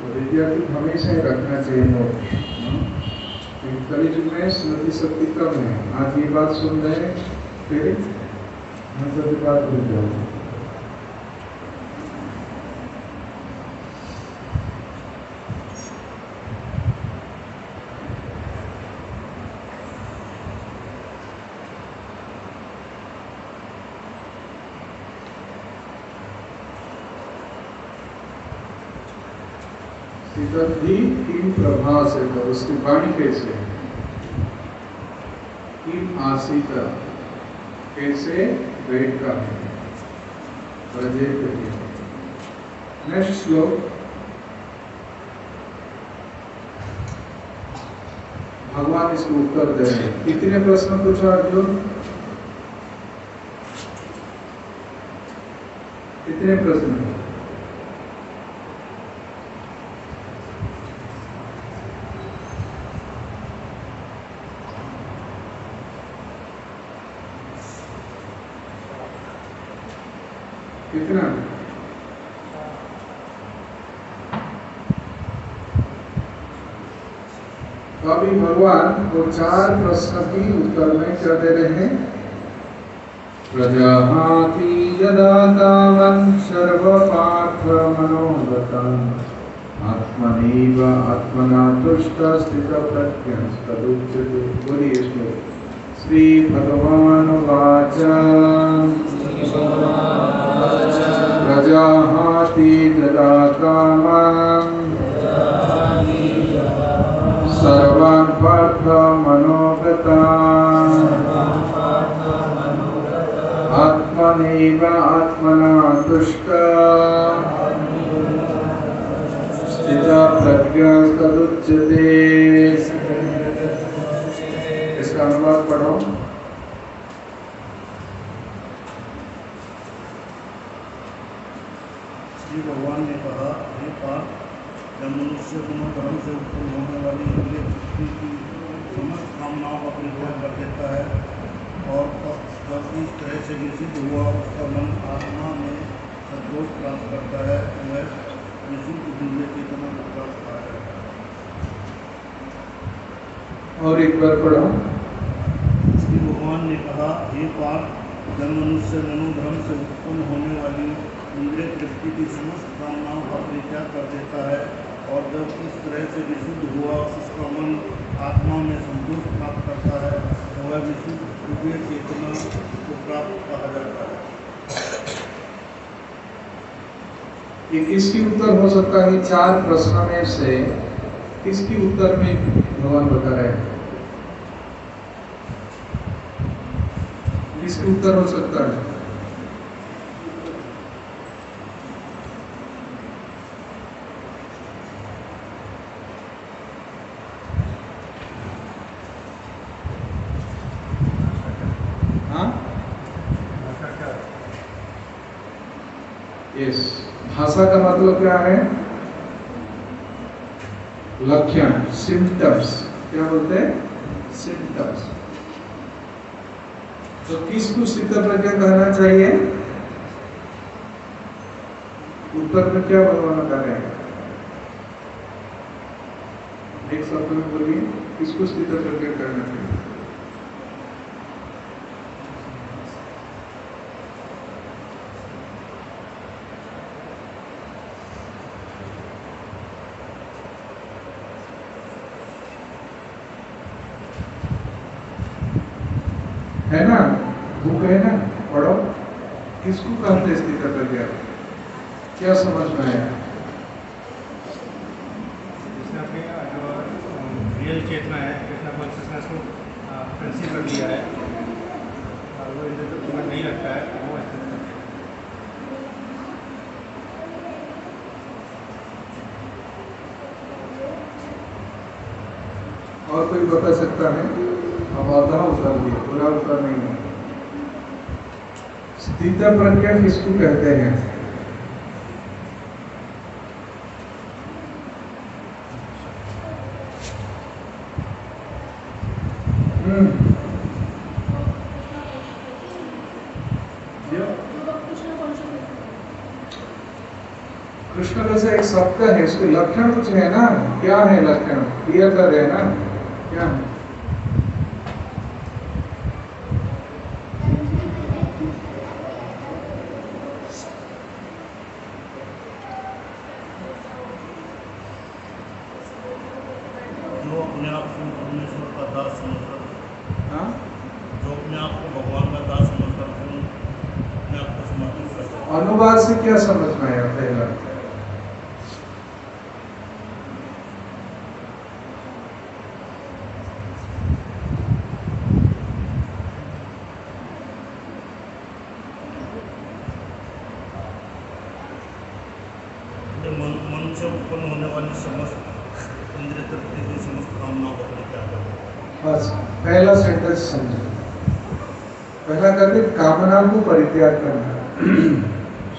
तो विद्यार्थी हमेशा ही रखना चाहिए नोट। कलयुग में स्मृति शक्ति कम है। आज ये बात सुन रहे हैं, फिर मतलब बात भूल जाओ। भी किम प्रभा से तो उसकी वाणी कैसे किम आसित कैसे बैठता है। नेक्स्ट श्लोक। भगवान इसको उत्तर दे रहे हैं। कितने प्रश्न पूछा अर्जुन? कितने प्रश्न? कितना? तो अभी भगवान वो 4 प्रश्न की उत्तर में क्या दे रहे हैं? प्रजाहाति यदा कामं सर्वपार्थ मनोगतं आत्मनैव आत्मना तुष्टः स्थितप्रज्ञः तदुच्यते। बोलिए श्लोक। श्री भगवानुवाच प्रजाहाति यदा कामं सर्वान् पार्थ मनोगतान् आत्मनैव आत्मना तुष्टः स्थितप्रज्ञः तदुच्यते। इसका अनुवाद पढ़ो। श्री भगवान ने कहा, हे पार्थ, जब मनुष्य धर्म से उत्पन्न होने वाली इंद्रिय वृत्ति की समस्त कामनाओं का परित्याग कर देता है और जब इस तरह से विसिद्ध हुआ उसका मन आत्मा में संतोष प्राप्त करता है, वह विशुद्ध दिव्य चेतना को प्राप्त कर जाता है। और एक बार पढ़ो। श्री भगवान ने कहा, हे पार्थ, जब मनुष्य मनोधर्म से उत्पन्न होने वाली इंद्रिय वृत्ति की समस्त कामनाओं का परित्याग कर देता है और जब इस तरह से विशुद्ध हुआ उसका मन आत्मा में संतोष प्राप्त करता है, तो वह विशुद्ध दिव्य चेतना को प्राप्त कहा जाता है। ये किसकी उत्तर हो सकता है? 4 प्रश्न में से किसकी उत्तर में भगवान बता रहे हैं? किसकी उत्तर हो सकता है? यस, भाषा का मतलब क्या है? लक्षण, सिम्टम्स। क्या बोलते हैं? सिम्टम्स। तो किसको स्थितप्रज्ञ कहना चाहिए? उत्तर में क्या भगवान बता रहे हैं? एक शब्द में बोलिए, किसको स्थितप्रज्ञ कहना चाहिए? है ना, बुक है ना, पढ़ो। किसको कहते स्थितप्रज्ञ? क्या समझ में आया? जिसने अपनी जो रियल चेतना है, कृष्णा कॉन्शियसनेस को कंसीव कर लिया है और वो इधर जो समझ नहीं रखता है, वो स्थितप्रज्ञ है। और कोई बता सकता है? अब आधा उत्तर दिया, पूरा उत्तर नहीं है। स्थितप्रज्ञ किसको कहते हैं? कृष्ण जैसा एक शब्द है, उसके लक्षण कुछ है ना? क्या है लक्षण? क्लियर कर रहे हैं ना? क्या है? जो अपने आप को परमेश्वर का दास समझकर, हाँ? जो अपने आप को भगवान का दास समझकर अपने आप को समर्पित करता है। अनुवाद से क्या समझ में आया पहला? ये मन से उत्पन्न होने वाली समस्त इंद्रिय तृप्ति की समस्त कामनाओं को परित्याग करना। बस पहला सेंटेंस समझो। पहला कहते कामना को परित्याग करना।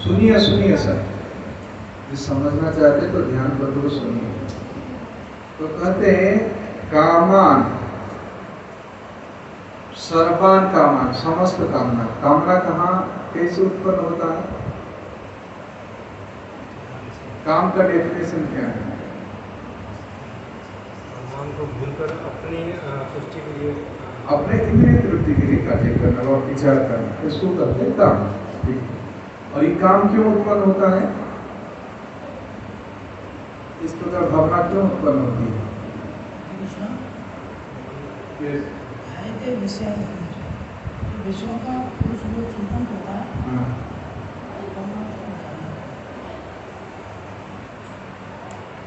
सुनिए सुनिए सर, जो समझना चाहते तो ध्यान पूर्वक सुनिए। तो कहते हैं कामान, सर्वान कामान, समस्त कामना। कामना कहाँ कैसे उत्पन्न होता है? काम का डेफिनेशन क्या है? भगवान को भूलकर अपनी पुष्टि के लिए अपने इंद्रिय तृप्ति के लिए कार्य करना और विचार करना, इसको कहते हैं काम। ठीक है। और ये काम क्यों उत्पन्न होता है? इस प्रकार भावना क्यों उत्पन्न होती है? विषयों का पुरुष जो चिंतन होता है। हाँ।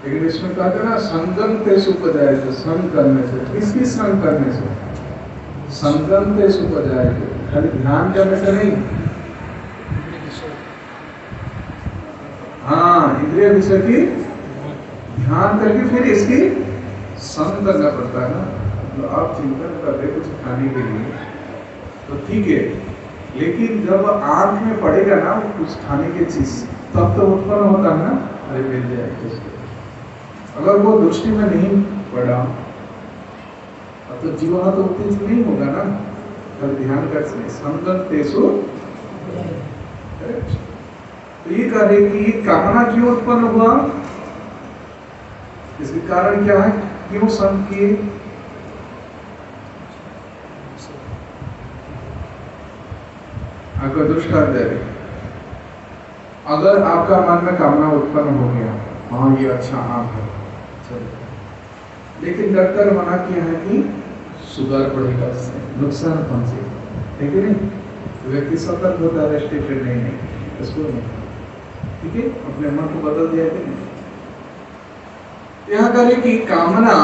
लेकिन इसमें कहते हैं ना संगम तेज उपजाए, तो संग करने से, किसकी संग करने से? संगम तेज उपजाए, खाली ध्यान करने से नहीं। हाँ, इंद्रिय विषय की ध्यान करके फिर इसकी संग करना पड़ता है ना। तो आप चिंतन कर रहे कुछ खाने के लिए तो ठीक है, लेकिन जब आंख में पड़ेगा ना कुछ खाने की चीज, तब तो उत्पन्न होता है ना, अरे मिल जाए कुछ। अगर वो दृष्टि में नहीं पड़ा तो जीवन तो उत्तेजित नहीं होगा ना। कल ध्यान कर से संगम तेसु। तो ये कह रहे कि कामना क्यों उत्पन्न हुआ, इसके कारण क्या है, क्यों संग किए? अगर दृष्टांत दे रहे, अगर आपका मन में कामना उत्पन्न हो गया, हाँ ये अच्छा आम है, लेकिन डॉक्टर मना किया है कि सुगर बढ़ेगा, इससे नुकसान पहुंचेगा, ठीक है नहीं? तो व्यक्ति सतर्क होता है, रेस्ट्रिक्टेड नहीं, इसको नहीं, ठीक है, अपने मन को बदल दिया कि नहीं। यहाँ करें कि कामना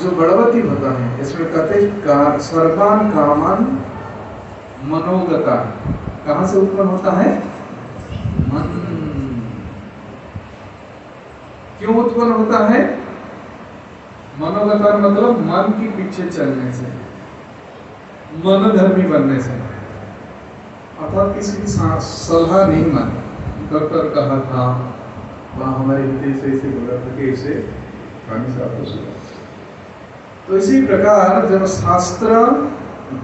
जो बड़वती होता है, इसमें कहते सर्वान कामन मनोगता, कहाँ से उत्पन्न होता है? मन। क्यों उत्पन्न होता है? मनोगता मतलब मन के पीछे चलने से, मनोधर्मी बनने से, अर्थात किसी की सलाह नहीं मानी। डॉक्टर कहा था, वहाँ हमारे हिंदी से इसे बोला था कि इसे पानी से आपको सुना। तो इसी प्रकार जब शास्त्र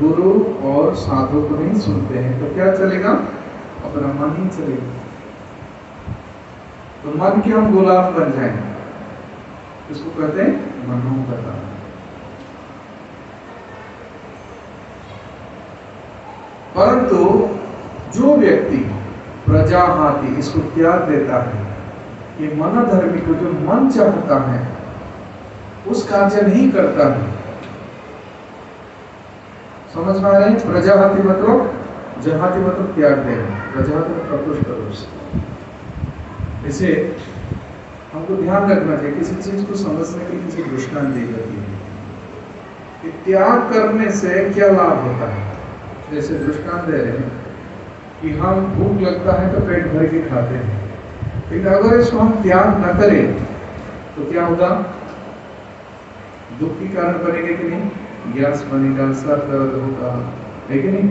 गुरु और साधु को नहीं सुनते हैं तो क्या चलेगा? अपना मन ही चलेगा। तो मन के हम गुलाम बन जाएंगे, इसको कहते हैं मनोगता। परंतु जो व्यक्ति प्रजाहाति इसको त्याग देता है, ये मनोधर्मी को जो मन चाहता है उस कार्य नहीं करता है। समझ में आ रहे हैं? प्रजाहाति मतलब, जहाति मतलब त्याग देना, प्रजाहाति मतलब प्रकृष्ट रूप से। इसे हमको ध्यान रखना चाहिए, किसी चीज को समझने के लिए किसी दृष्टांत दी जाती है कि त्याग करने से क्या लाभ होता है। जैसे दृष्टांत दे रहे हैं कि हम भूख लगता है तो पेट भर के खाते हैं, लेकिन अगर इसको हम त्याग न करें तो क्या होगा? दुख की कारण बनेगा कि नहीं? गैस बनेगा, सर दर्द होगा, है कि नहीं?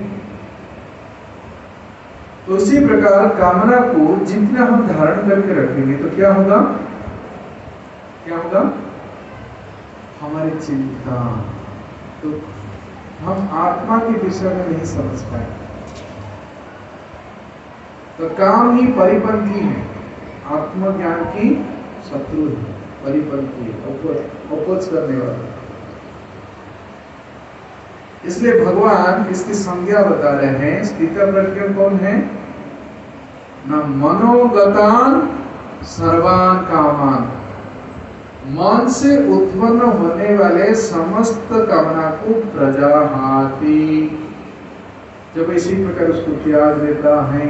तो इसी प्रकार कामना को जितना हम धारण करके रखेंगे तो क्या होगा? क्या होगा? हमारी चिंता, तो हम आत्मा के विषय में नहीं समझ पाएंगे। तो काम ही परिपंथी है, आत्मज्ञान की शत्रु है, परिपंथी है, अपोज करने वाला। इसलिए भगवान इसकी संज्ञा बता रहे हैं। स्थितप्रज्ञ कौन है? न मनोगतान सर्वान कामान, मन से उत्पन्न होने वाले समस्त कामना को प्रजाहाति, जब इसी प्रकार उसको त्याग देता है।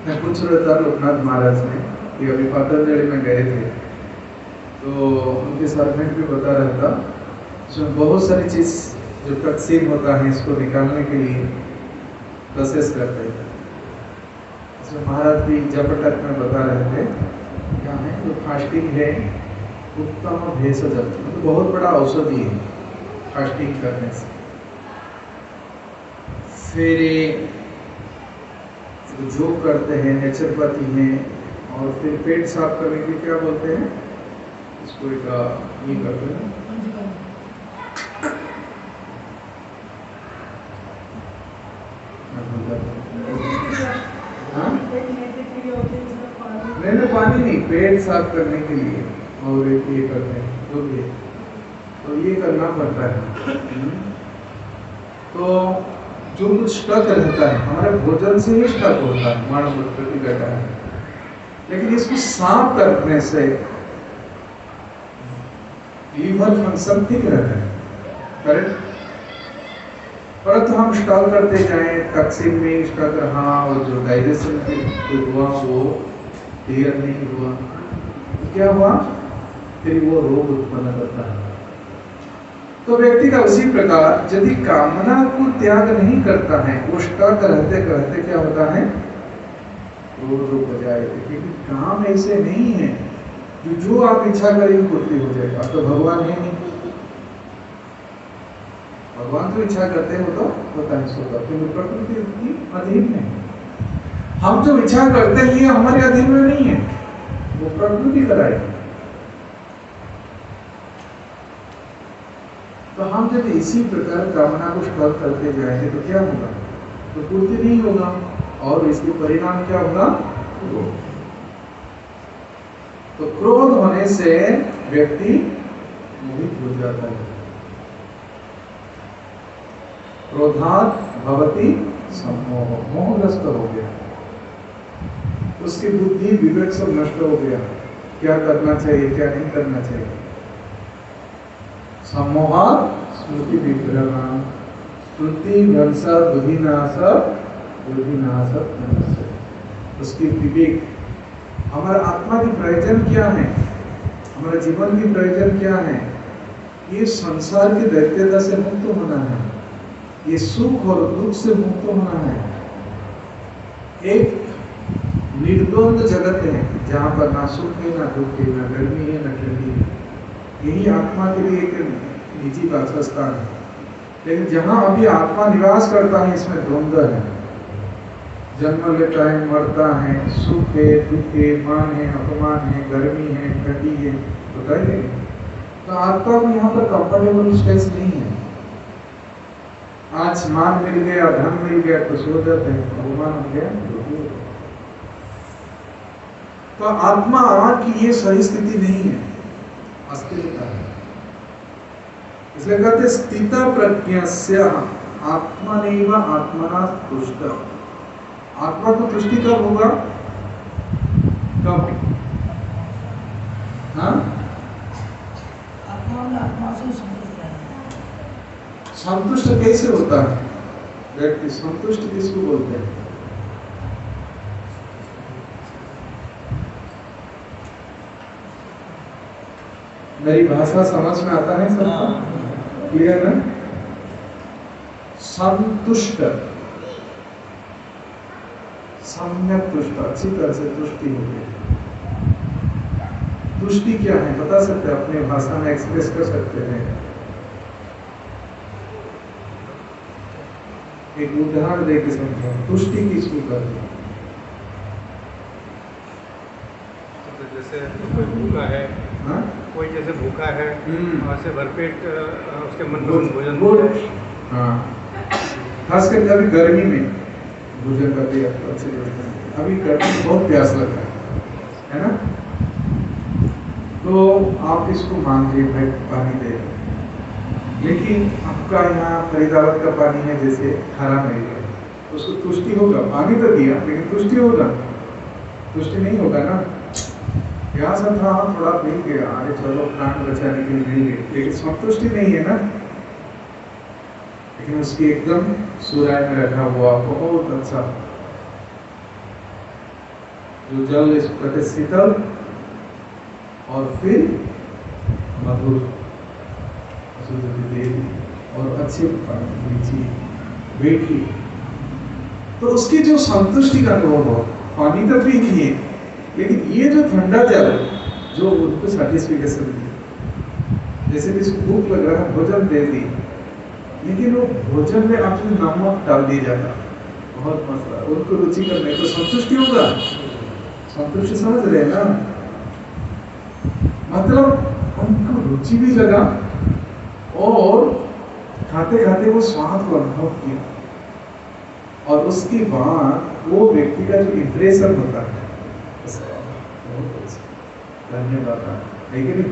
मैं पूछ रहा था लोकनाथ महाराज ने कि अभी पतंजलि में गए थे, तो उनके सर्वेंट भी बता रहा था उसमें बहुत सारी चीज जो टक्सीन होता है इसको निकालने के लिए प्रोसेस करते हैं। इसमें महाराज भी जपटक में बता रहे थे क्या है जो फास्टिंग है उत्तम भेषज, मतलब बहुत बड़ा औषधि है फास्टिंग करने से। फिर जो करते हैं नेचुरोपैथी में, और फिर पेट साफ करने के लिए क्या बोलते हैं इसको, एक ये करते हैं नहीं, पानी नहीं, पेट साफ करने के लिए, और एक ये करते हैं जो भी है, तो ये करना पड़ता है। तो जो कुछ स्टक रहता है हमारे भोजन से ही स्टक होता है, मानव रहता है, लेकिन इसको साफ करने से लीवर फंक्शन ठीक रहता है, करेक्ट। परंतु हम स्टॉक करते जाएं, टॉक्सिन में स्टक रहा और जो डाइजेशन के हुआ वो क्लियर नहीं हुआ, तो क्या हुआ, फिर वो रोग उत्पन्न करता है। तो व्यक्ति का उसी प्रकार यदि कामना को त्याग नहीं करता है, वो स्टक रहते रहते क्या होता है, रोग हो जाएगा। क्योंकि काम ऐसे नहीं है जो आप इच्छा करेंगे पूर्ति हो जाएगा। अब तो भगवान है नहीं, भगवान तो इच्छा करते हैं वो तो होता है सोता, क्योंकि प्रकृति की अधीन है। हम जो इच्छा करते हैं ये हमारे अधीन में नहीं है, वो प्रकृति कराएगी। तो हम जब इसी प्रकार कामना को स्टॉक करते जाएंगे तो क्या होगा, तो पूर्ति नहीं होगा, और इसके परिणाम क्या होगा, तो क्रोध होने से व्यक्ति मोहित हो जाता है। क्रोधात भवति सम्मोह, मोहग्रस्त हो गया, उसकी बुद्धि विवेक सब नष्ट हो गया, क्या करना चाहिए क्या नहीं करना चाहिए। सम्मोहात स्मृति विभ्रम, स्मृति भ्रंश बुद्धिनाश, बुद्धिनाश भ्रंश, उसकी विवेक। हमारा आत्मा की प्रयोजन क्या है, हमारा जीवन की प्रयोजन क्या है, ये संसार की दैत्यता से मुक्त होना है, ये सुख और दुख से मुक्त होना है। एक निर्द्वंद जगत है जहाँ पर ना सुख है ना दुख है, ना गर्मी है ना ठंडी है, यही आत्मा के लिए एक निजी वासस्थान है। लेकिन जहाँ अभी आत्मा निवास करता है इसमें द्वंद्व है, जन्म लेता है मरता है, सुख है दुख है, मान है अपमान है, गर्मी है ठंडी है, बताइए। तो आत्मा को यहाँ पर कंफर्टेबल स्पेस नहीं है। आज मान मिल गया, धन मिल गया तो सो जाते हैं, अपमान हो गया तो आत्मा की ये सही स्थिति नहीं है, अस्थिरता है। इसलिए कहते स्थित प्रज्ञस्य आत्मनैव आत्मना तुष्ट। आत्मा को तुष्टि कब होगा, कब, हाँ, आत्मा से संतुष्ट रहना। संतुष्ट कैसे होता है व्यक्ति, संतुष्ट किसको बोलते हैं, मेरी भाषा समझ में आता है सबको, क्लियर है। संतुष्ट, सम्यक तुष्ट, अच्छी तरह से तुष्टि हो गई। तुष्टि क्या है बता सकते हैं, अपने भाषा में एक्सप्रेस कर सकते हैं। एक उदाहरण देके समझो, तुष्टि किसको कहते हैं। जैसे कोई भूखा है, हाँ? कोई जैसे भूखा है और से भरपेट उसके मनपसंद भोजन, हाँ, खास करके अभी गर्मी में भोजन करते हैं तो अच्छे से करते हैं। अभी गर्मी में बहुत प्यास लग रहा है ना, तो आप इसको मांगिए भाई पानी दे, लेकिन आपका यहाँ फरीदाबाद का पानी है जैसे खारा नहीं है, तो उसको तुष्टि होगा, पानी तो दिया लेकिन तुष्टि होगा, तुष्टि नहीं होगा ना। प्यास था थोड़ा मिल गया, अरे चलो प्राण बचाने के लिए मिल गए, लेकिन संतुष्टि नहीं है ना। लेकिन उसकी एकदम सुराय में रखा हुआ बहुत अच्छा जो जल इस प्रति शीतल और फिर मधुर और अच्छे लीची बेटी, तो उसकी जो संतुष्टि का अनुभव हो, पानी तो पी लिए, लेकिन ये जो ठंडा जल जो उनको सेटिस्फिकेशन दी, जैसे कि इसको भूख लग रहा है भोजन दे दी, लेकिन वो भोजन में आपने नमक डाल दिया जाता, बहुत मसला, उनको रुचि करने तो संतुष्टि होगा, संतुष्टि समझ रहे हैं ना, मतलब उनको रुचि भी लगा और खाते खाते वो स्वाद को अनुभव किया, और उसके बाद वो व्यक्ति का जो इंप्रेशन होता है धन्यवाद है कि नहीं।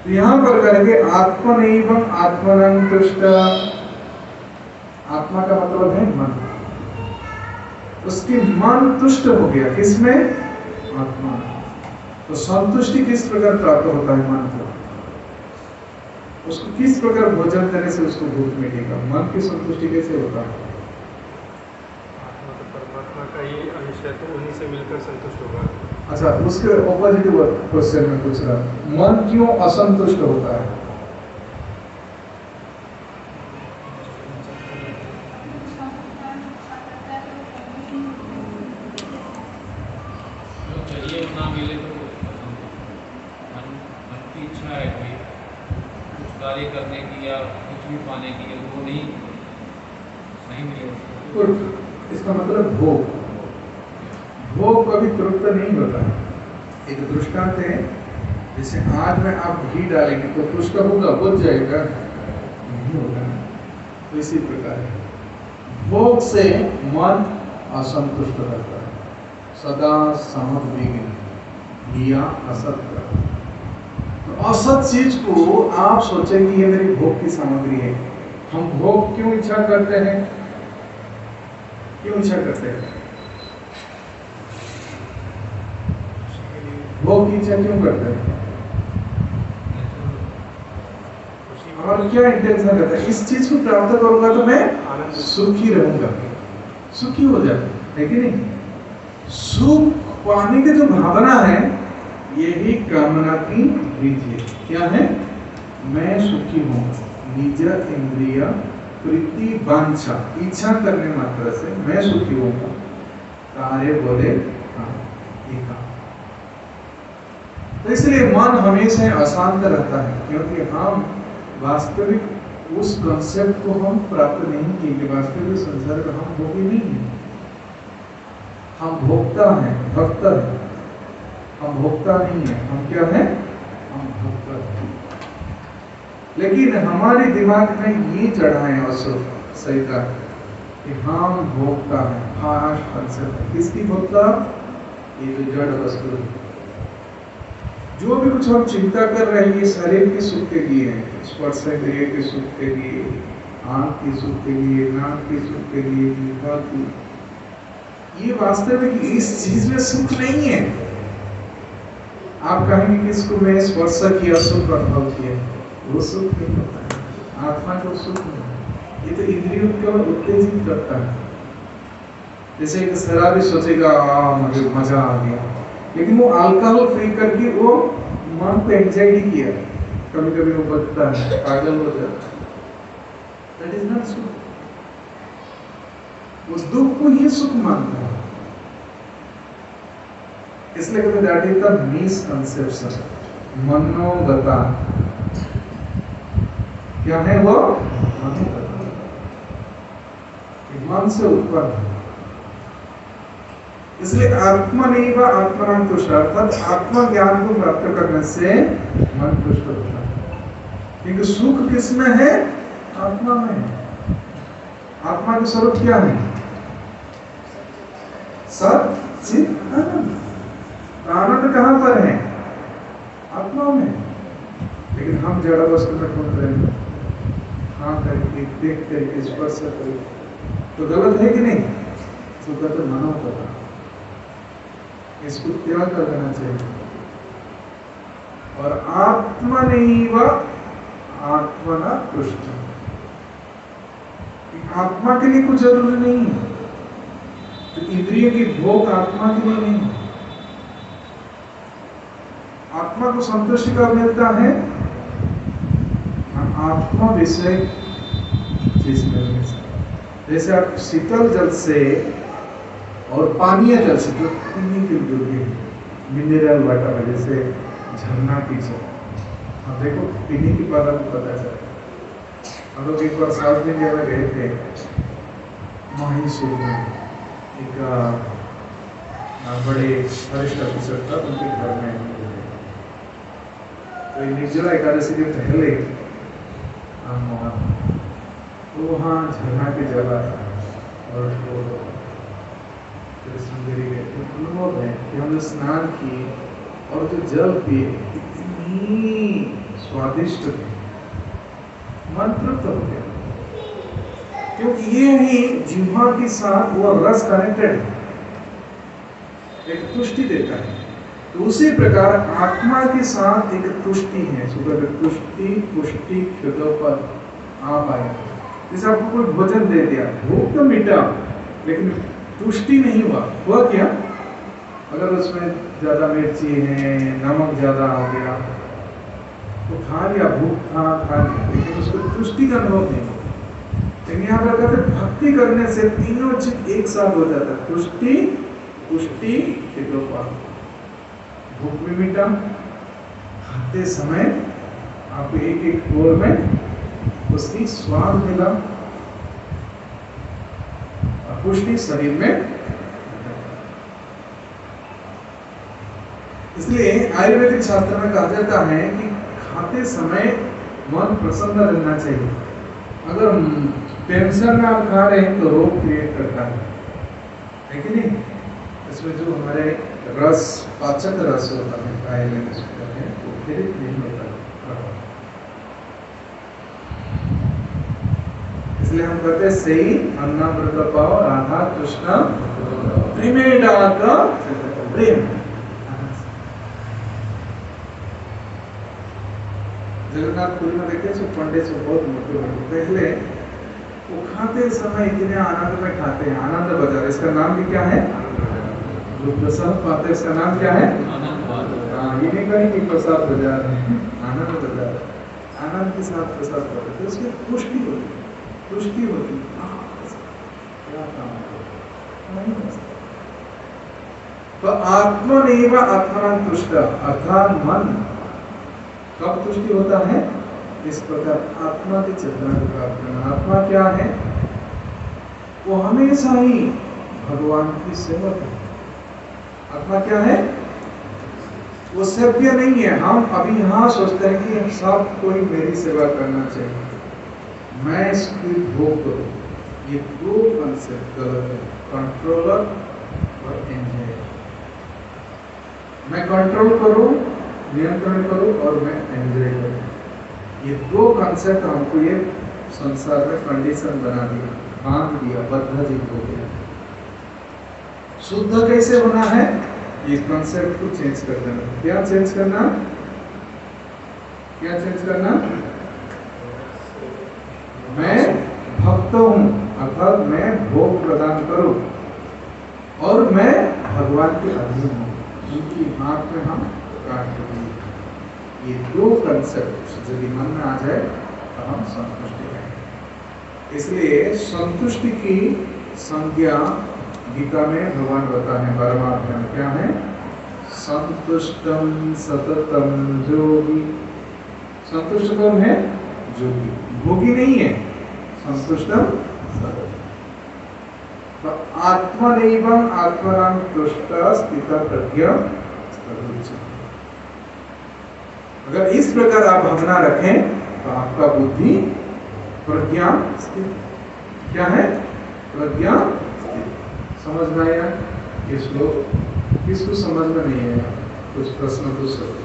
तो यहाँ पर करके आत्मनैवं आत्मनं तुष्ट, आत्मा का मतलब है मन, उसकी मन तुष्ट हो गया, किसमें? आत्मा। तो संतुष्टि किस प्रकार प्राप्त होता है मन को? उसको किस प्रकार भोजन करने से उसको भूख मिलेगा? मन की संतुष्टि कैसे होता है? परमात्मा का ही अंश है तो उन्हीं से मिलकर संतुष्ट होगा। अच्छा, उसके ऑपोजिट क्वेश्चन में पूछ रहा, मन क्यों असंतुष्ट होता है? चाहिए उतना मिले तो मन की इच्छा है कोई कुछ कार्य करने की या कुछ भी पाने की, वो नहीं मिले उसको। इसका मतलब भोग, भोग कभी तृप्त नहीं होता है। एक दृष्टांत है, जैसे आज में आप घी डालेंगे तो तुष्ट होगा, बुझ जाएगा, नहीं होगा। तो इसी प्रकार है, भोग से मन असंतुष्ट रहता है, सदा सामग्री या असत का। तो असत चीज को आप सोचें कि ये मेरी भोग की सामग्री है। हम भोग क्यों इच्छा करते हैं? क्यों इच्छा करते हैं? भोग की इच्छा क्यों करते हैं? और क्या इंटेंशन करते हैं? इस चीज को प्राप्त करूंगा तो मैं सुखी रहूंगा, सुखी हो जाता है कि नहीं? सुख पाने की जो भावना है, यही कामना की बीज है। क्या है? मैं सुखी हूँ, निज इंद्रिय प्रीति वांछा, इच्छा करने मात्र से मैं सुखी होऊंगा। तारे बोले हाँ, ये कहा। तो इसलिए मन हमेशा अशांत रहता है, क्योंकि हम वास्तविक उस कंसेप्ट को हम प्राप्त नहीं किए। वास्तविक संसार का हम भोगी नहीं है, हम भोक्ता हैं, भक्त है। हम भोक्ता नहीं है, हम क्या है? हम भक्त हैं। लेकिन हमारे दिमाग में ये चढ़ा है असुर शैतान कि हम भोक्ता हैं। फास्ट कंसेप्ट है, किसकी भोक्ता? ये जो जड़ वस्तु है, जो भी कुछ हम चिंता कर रहे हैं, ये शरीर के सुख के लिए है, स्पर्श इंद्रिय के सुख के लिए, आंख के सुख के लिए, नाक के सुख के लिए, जीवा की। ये वास्तविक इस चीज में सुख नहीं है। आप कहेंगे कि इसको मैं स्पर्श किया, सुख अनुभव किया, वो सुख नहीं होता है। आत्मा को सुख नहीं, ये तो इंद्रियों को उत्तेजित करता है। जैसे एक शराबी सोचेगा मुझे मजा आ गया, लेकिन वो अल्कोहल फ्री करके वो मन को एंजाइटी किया, कभी कभी वो बचता है, पागल हो जाता है। दैट इज नॉट सुख। उस दुख को ही सुख मानता है। इसलिए कहते दैट इज द मिसकंसेप्शन, मनोगता। क्या है वो? मन से उत्पन्न। इसलिए आत्मा नहीं व आत्मनाम तुष्ट, अर्थात आत्मा ज्ञान को प्राप्त करने से मन तुष्ट होता है। क्योंकि सुख किसमें है? आत्मा में है। आत्मा के स्वरूप क्या है? सत चित आनंद। आनंद कहाँ पर है? आत्मा में। लेकिन हम जड़ वस्तु में ढूंढ रहे हैं, हाँ करके, देख करके, स्पर्श करके, तो गलत है कि नहीं? शुद्ध तो मानव करना, इसको त्याग कर देना चाहिए। और आत्मा नहीं व आत्मना तुष्ट, आत्मा के लिए कुछ जरूरी नहीं है, तो इंद्रिय की भोग आत्मा के लिए नहीं। आत्मा को संतुष्टि कब मिलता है? आत्मा विषय चीज मिलने से। जैसे आप शीतल जल से और पानीय जल से जो पीने के योग्य मिनरल वाटर, जैसे झरना की जल, आप देखो पीने की बात आपको पता चला। हम लोग एक बार साउथ इंडिया में गए थे, माहिसूर में, एक बड़े वरिष्ठ ऑफिसर था, उनके घर में। तो निर्जला एकादशी के पहले हम वहाँ झरना के जल आया और श्रृंगेरी गए। अनुभव है कि हमने स्नान किए और जो जल पिए इतनी स्वादिष्ट थी, मन तृप्त हो गया, क्योंकि ये ही जिह्वा के साथ वो रस कनेक्टेड है, एक तुष्टि देता है। तो उसी प्रकार आत्मा के साथ एक तुष्टि है। सुबह तुष्टि पुष्टि क्षुद्र आप आए, जैसे आपको कोई भोजन दे दिया, भूख तो मिटा लेकिन तुष्टि नहीं हुआ क्या? अगर उसमें ज्यादा मिर्ची है, नमक ज्यादा हो गया तो खा लिया, भूख खा लिया, लेकिन उसको तुष्टि का अनुभव नहीं हुआ। लेकिन यहाँ पर कहते भक्ति करने से तीनों चीज एक साथ हो जाता है, तुष्टि पुष्टि क्षुद्र, भूख भी मिटा, खाते समय आपको एक एक बोल में उसकी स्वाद मिला, और पुष्टि शरीर में। इसलिए आयुर्वेदिक शास्त्र में कहा जाता है कि खाते समय मन प्रसन्न रहना चाहिए। अगर टेंशन में आप खा रहे हैं तो रोग क्रिएट करता है कि नहीं? इसमें जो हमारे रस, पाचक रस होता है, पाइलेट इसको कहते हैं, वो फिर नहीं होता है। इसलिए हम कहते हैं सही अन्नामृत पाओ राधा कृष्ण प्रेमे डाका प्रेम। जगन्नाथपुरी में देखते हैं पंडित से बहुत मोटे मोटे, पहले वो खाते समय इतने आनंद में खाते हैं। आनंद बाजार, इसका नाम भी क्या है? जो प्रसाद पाते इसका नाम क्या है? हाँ, ये नहीं कहीं कि प्रसाद बाजार है, आनंद बाजार। आनंद के साथ प्रसाद पाते तो उसकी पुष्टि होती, तुष्टि होती। क्या काम है? तो आत्मनेव आत्मना तुष्ट, अर्थात मन कब तुष्टि होता है? इस प्रकार आत्मा की चेतना को प्राप्त करना। आत्मा क्या है? वो हमेशा ही भगवान की सेवक है। आत्मा क्या है? वो सेव्य नहीं है। हम अभी यहाँ सोचते हैं कि सब कोई मेरी सेवा करना चाहिए, मैं इसकी भोग करूं। ये दो कंसेप्ट गलत है, कंट्रोलर और एंजॉयर। मैं कंट्रोल करूं, नियंत्रण करूं, और मैं एंजॉय करूं। ये दो कंसेप्ट हमको ये संसार में कंडीशन बना दिया, बांध दिया, बद्धजीत हो गया। शुद्ध कैसे होना है? ये कंसेप्ट को चेंज कर देना। क्या चेंज करना? क्या चेंज करना? मैं भक्त हूं, अर्थात मैं भोग प्रदान करूं, और मैं भगवान के अधीन हूं, उनकी हाथ में हम काट दें। ये दो कंसेप्ट यदि मन में आ जाए तो हम संतुष्टि रहेंगे। इसलिए संतुष्टि की संज्ञा गीता में भगवान बताते हैं, परमात्मा में क्या है? संतुष्टम सततम योगी। संतुष्ट कौन है? योगी, भोगी नहीं है। संतुष्टम सततम। तो आत्मनैव आत्मनां तुष्ट स्थित प्रज्ञा तदुच्यते। अगर इस प्रकार आप भावना रखें तो आपका बुद्धि प्रज्ञा स्थित क्या है? प्रज्ञा समझ में आया? ये श्लोक किसको समझ में नहीं आया? कुछ प्रश्न पूछ सकते।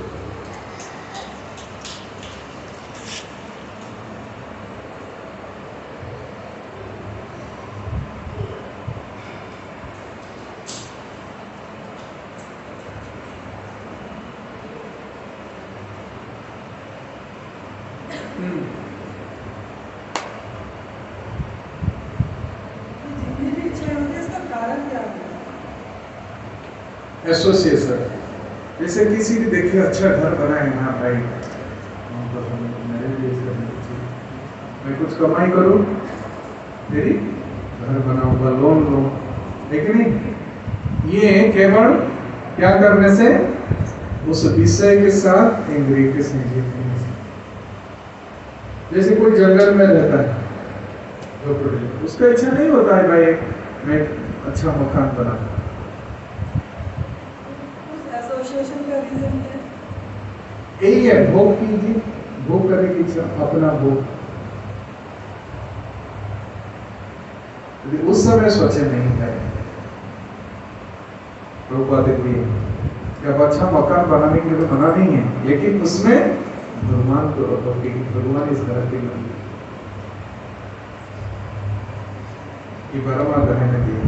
जितनी भी इच्छाएं होती है, इसका कारण क्या है? एसोसिएशन। जैसे किसी भी देखिए अच्छा घर बना है ना भाई, मेरे लिए इसका मैं कुछ कमाई करूं, मेरी घर बनाऊंगा, लोन लो, लेकिन ये केवल क्या करने से, उस विषय के साथ इंद्रिय के संजीवने से। जैसे कोई जंगल में रहता है, उसका इच्छा नहीं होता है भाई मैं अच्छा मकान बना। उस एसोसिएशन का रीजन क्या है? यही है, भोग कीजिए, भोग करने की इच्छा, अपना भोग। उस समय सोचे नहीं है जब अच्छा मकान बनाने के लिए बना नहीं है, लेकिन उसमें भगवान को भगवान इस घर के लिए ये बराबर रहने दिए।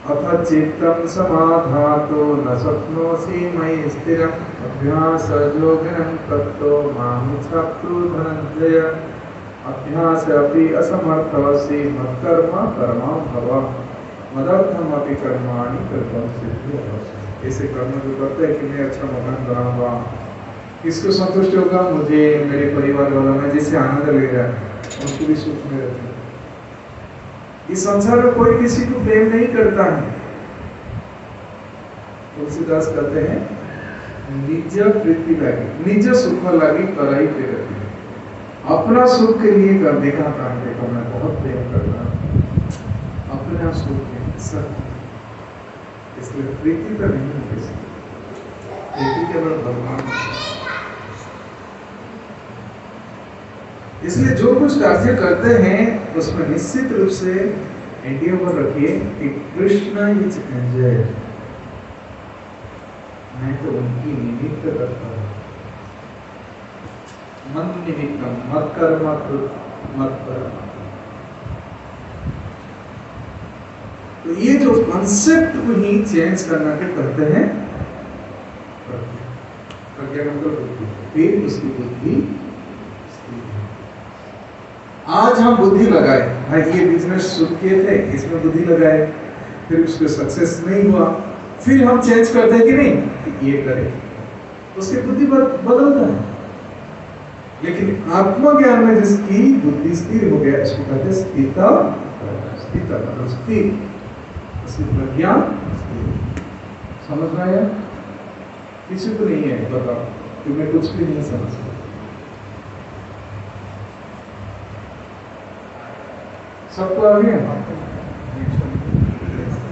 अथ चित्तं समाधातो न शक्नोषि मयि स्थिरम् अभ्यासयोगेन तत्तो मां छाप्तु धनञ्जय अभ्यासेऽपि असमर्थोऽसि मत्कर्म कर्मं भव मदर्थमपि कर्माणि कर्तुं सिद्ध्यति। ऐसे कर्म जो करते हैं कि मैं अच्छा मकान बनाऊंगा, किसको संतुष्ट होगा? मुझे, मेरे परिवार वालों में जिससे आनंद ले रहा है उसको भी सुख में रहते हैं। इस संसार में कोई किसी को प्रेम नहीं करता है। तुलसीदास कहते हैं निज प्रीति लागी, निज सुख लागी कराई प्रेरती। अपना सुख के लिए कर दिखाता है, देखो मैं बहुत प्रेम करता हूँ, अपना सुख है सब। इसलिए प्रीति तो नहीं है, प्रीति केवल भगवान। इसलिए जो कुछ कार्य करते हैं उसमें निश्चित रूप से एंडियोवर रखिए कि कृष्ण इज एंजॉय, मैं तो उनकी निमित्त करता हूँ, मन निमित्तम मत कर्म मत कर्म। तो ये जो कॉन्सेप्ट को ही चेंज करना के कहते हैं प्रज्ञा का मतलब बुद्धि, फिर उसकी बुद्धि। आज हम बुद्धि लगाए, भाई ये बिजनेस शुरू किए थे, इसमें बुद्धि लगाए, फिर उसके सक्सेस नहीं हुआ, फिर हम चेंज करते हैं कि नहीं कि ये करें, उसकी बुद्धि बदलता है। लेकिन आत्मज्ञान में जिसकी बुद्धि स्थिर हो गया, इसको कहते हैं स्थिता, स्थिता मतलब स्थिर, उसकी प्रज्ञा स्थिर। समझ में आया? किसी को नहीं है बताओ कि मैं कुछ भी नहीं समझता। सबको आ गया?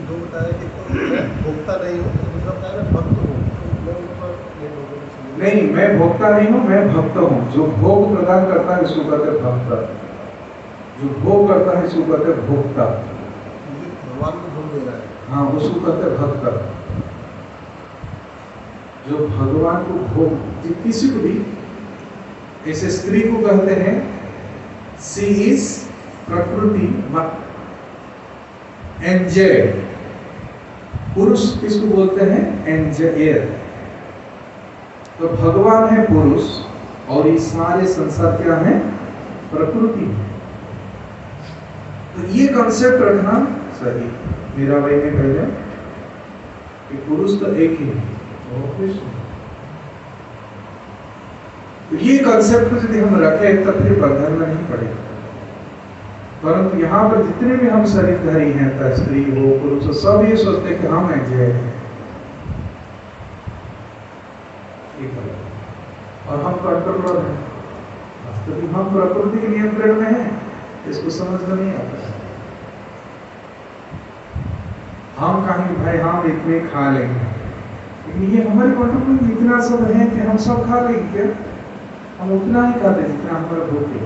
दो बताया कि मैं भोक्ता नहीं हूँ, दूसरा बताया मैं भक्त हूँ। नहीं, मैं भोक्ता नहीं हूँ, मैं भक्त हूँ। जो भोग प्रदान करता है उसको कहते हैं भक्त, जो भोग करता है उसको कहते हैं भोक्ता। भगवान को भोग दे रहा है, हाँ, उसको कहते हैं भक्त। जो भगवान को भोग, किसी को भी, ऐसे स्त्री को कहते हैं सी इज प्रकृति एंजॉय। पुरुष किसको बोलते हैं? एंजॉयर। तो भगवान है पुरुष और ये सारे संसार क्या है? प्रकृति। तो ये कॉन्सेप्ट रखना सही। मीराबाई ने कहा कि पुरुष तो एक ही है, वो कृष्ण। तो ये कॉन्सेप्ट यदि हम रखें तब फिर बंधन में नहीं पड़ेगा। परंतु यहाँ पर जितने भी हम शरीरधारी हैं, चाहे स्त्री हो पुरुष हो, सब ये सोचते हैं कि हम एंजॉय हैं और हम कंट्रोलर हैं। वास्तविक हम प्रकृति के नियंत्रण में हैं, इसको समझ में नहीं आता। हम कहेंगे भाई हम इतने खा लेंगे, लेकिन ये हमारे कंट्रोल में इतना सब है कि हम सब खा लेंगे क्या? हम उतना ही खाते जितना हमारा भूख है।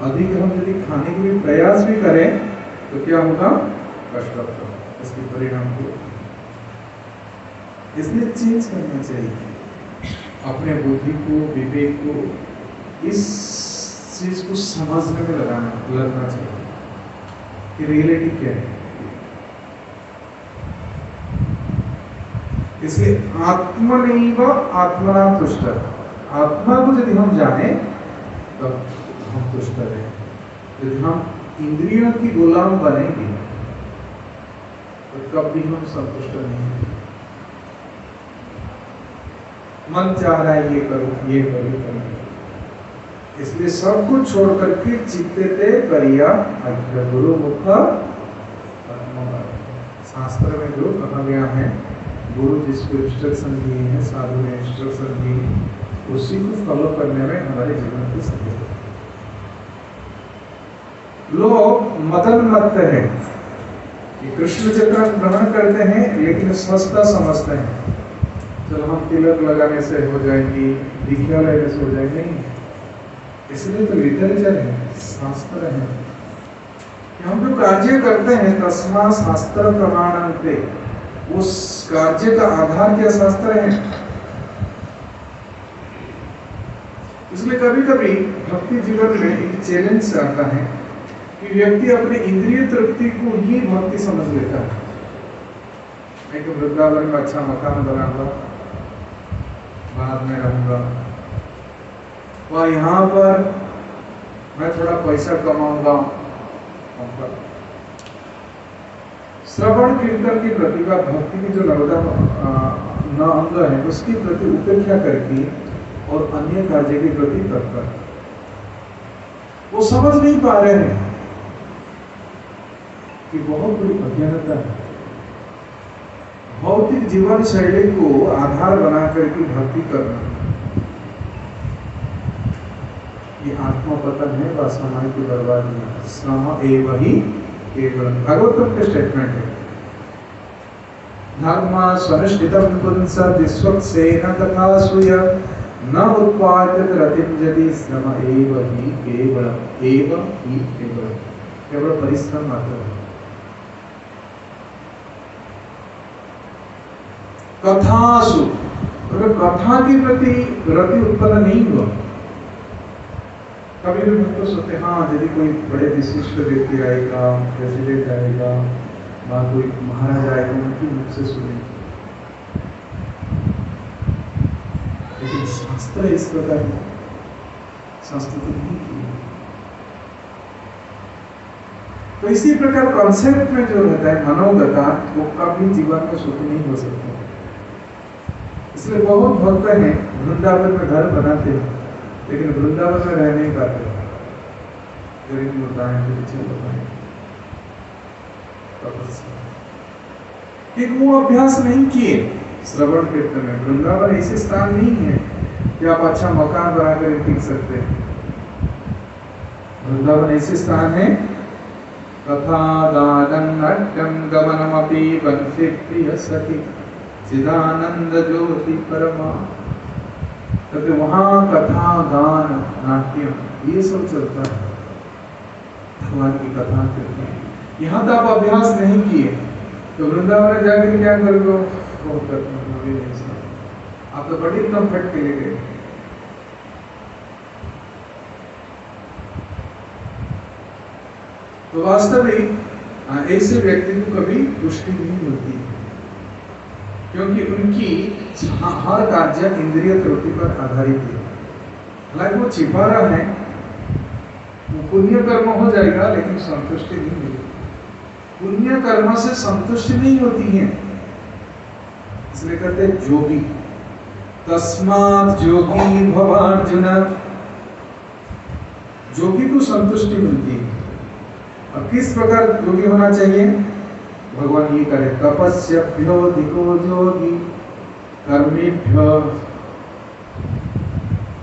अधिक हम यदि खाने के लिए प्रयास भी करें तो क्या होगा? कष्ट होगा, इसके परिणाम को। इसलिए चेंज करना चाहिए अपने बुद्धि को, विवेक को, इस चीज को समझने में लगना चाहिए कि रियलिटी क्या है। इसलिए आत्मनैव आत्मना तुष्ट, आत्मा को यदि हम जाने तो हम तुष्ट रहे। यदि हम इंद्रियों की गुलाम बनेंगे तो कभी हम संतुष्ट नहीं होंगे। मन चाह रहा है ये करो, ये करो, ये करो, इसलिए सब कुछ छोड़ करके चित्ते ते करिया अज्ञ गुरु मुख। शास्त्र में जो कहा गया है, गुरु जिसको इंस्ट्रक्शन दिए हैं, साधु ने इंस्ट्रक्शन दी, उसी को फॉलो करने में हमारे जीवन की सफलता। लोग मदन मत है कि कृष्ण चक्र ग्रहण करते हैं लेकिन सस्ता समझते हैं, चलो हम तिलक लगाने से हो जाएंगी, दीक्षा लेने से हो जाएंगे। नहीं, इसलिए तो लिटरेचर है, शास्त्र है कि हम जो कार्य करते हैं तस्मा शास्त्र प्रमाणांते, उस कार्य का आधार क्या? शास्त्र है। इसलिए कभी कभी भक्ति जीवन में एक चैलेंज आता है कि व्यक्ति अपने इंद्रिय तृप्ति को ही भक्ति समझ लेता है। मैं तो वृंदावन में अच्छा मकान बनाऊंगा, बाद में रहूंगा, वह यहाँ पर मैं थोड़ा पैसा कमाऊंगा। श्रवण कीर्तन की प्रतिभा, भक्ति की जो नवदा अंग है उसकी प्रति उपेक्षा करके और अन्य कार्य के प्रति तत्पर, वो समझ नहीं पा रहे हैं कि बहुत बड़ी अज्ञानता है। भौतिक जीवन शैली को आधार बना करके भक्ति करना, ये आत्मपतन है व समय की बर्बादी है। श्रम एवं ही केवल भागवतम के स्टेटमेंट है। धर्म स्वनिष्ठितम पुंस विश्वक्सेन तथा सूय न उत्पाद्यत रतिम यदि श्रम एवं ही केवल, एवं ही केवल, केवल परिश्रम मात्र है। कथासु, अगर कथा के प्रति रति उत्पन्न नहीं हुआ, कभी भी भक्त सोचते हाँ यदि कोई बड़े विशिष्ट व्यक्ति आएगा, प्रेसिडेंट आएगा, वहाँ कोई महाराज आएगा, उनकी मुख से सुने। लेकिन शास्त्र इस प्रकार संस्कृति नहीं की। तो इसी प्रकार कॉन्सेप्ट में जो रहता है मनोगता, वो कभी जीवन में सुखी नहीं हो सकता। इसलिए बहुत भक्त हैं वृंदावन में घर बनाते हैं लेकिन वृंदावन में रह नहीं पाते, गरीब होता है, पीछे होता है, एक वो अभ्यास नहीं किए। श्रवण कीर्तन में वृंदावन ऐसे स्थान नहीं है कि आप अच्छा मकान बनाकर टिक सकते हैं। वृंदावन ऐसे स्थान है कथा गानम नाट्यम गमनमपि वंशे प्रिय सखी चिदानंद ज्योति परमा। तो वहाँ कथा गान नाट्यम ये सब चलता है, भगवान की कथा करते। यहाँ तो आप अभ्यास नहीं किए तो वृंदावन में जाकर क्या करोगे? बहुत आप तो बड़ी कंफर्ट के लिए गए। तो वास्तविक ऐसे व्यक्ति को कभी पुष्टि नहीं मिलती, क्योंकि उनकी हर कार्य इंद्रिय तृप्ति पर आधारित है। हालांकि वो छिपा रहा है, वो पुण्य कर्म हो जाएगा लेकिन संतुष्टि नहीं मिलेगी। पुण्य कर्म से संतुष्टि नहीं होती है, इसलिए कहते हैं जोगी। तस्मात् जोगी भवार्जुन, जोगी को संतुष्टि मिलती है। और किस प्रकार जोगी होना चाहिए? भगवान ये करे तपस्यभ्योऽधिको योगी कर्मेभ्यो,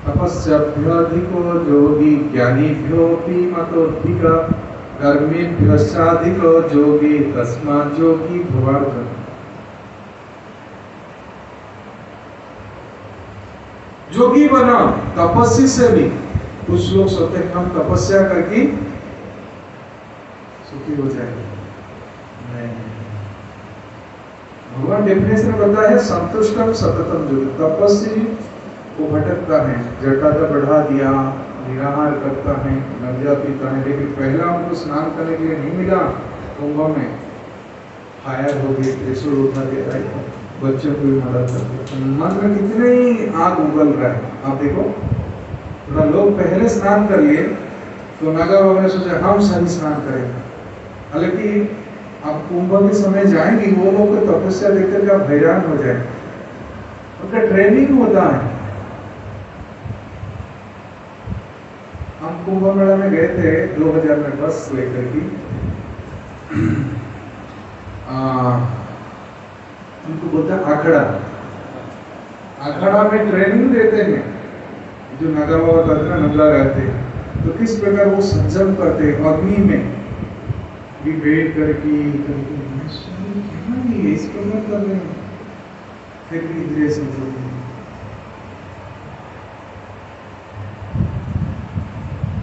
तपस्यभ्योऽधिको योगी ज्ञानीभ्योऽपि मतोऽधिक कर्मेभ्यश्चाधिको योगी तस्मात् योगी भवार्जुन। जोगी बना तपस्वी से भी, कुछ लोग सोचते हैं हम तपस्या करके सुखी हो जाएंगे। नहीं, भगवान डेफिनेशन बताया है संतुष्टम सततम जो तपस्वी वो भटकता है, जटाता बढ़ा दिया, निराहार करता है, नदिया पीता है, लेकिन पहला हमको स्नान करने के लिए नहीं मिला कुंभ में, फायर हो गई, त्रिशूल उठा दे रहा है, बच्चों को भी मदद करते, मन में कितने ही आग उगल रहा है। आप देखो थोड़ा लोग पहले स्नान कर लिए तो नागा बाबा ने सोचा हम सही स्नान करेंगे, हालांकि आप कुंभ के समय जाएंगे वो लोग को तपस्या देखकर आप हैरान हो जाए, उनका ट्रेनिंग होता है। हम कुंभ मेला में गए थे 2000 में बस लेकर की, उनको बोलते हैं आखड़ा, आखड़ा में ट्रेनिंग देते हैं जो नागा बाबा बदना नगला रहते हैं, तो किस प्रकार वो संयम करते हैं अग्नि में भी वेट करके क्या नहीं इस प्रकार कर रहे हैं, फिर भी इंद्रिय संयम नहीं।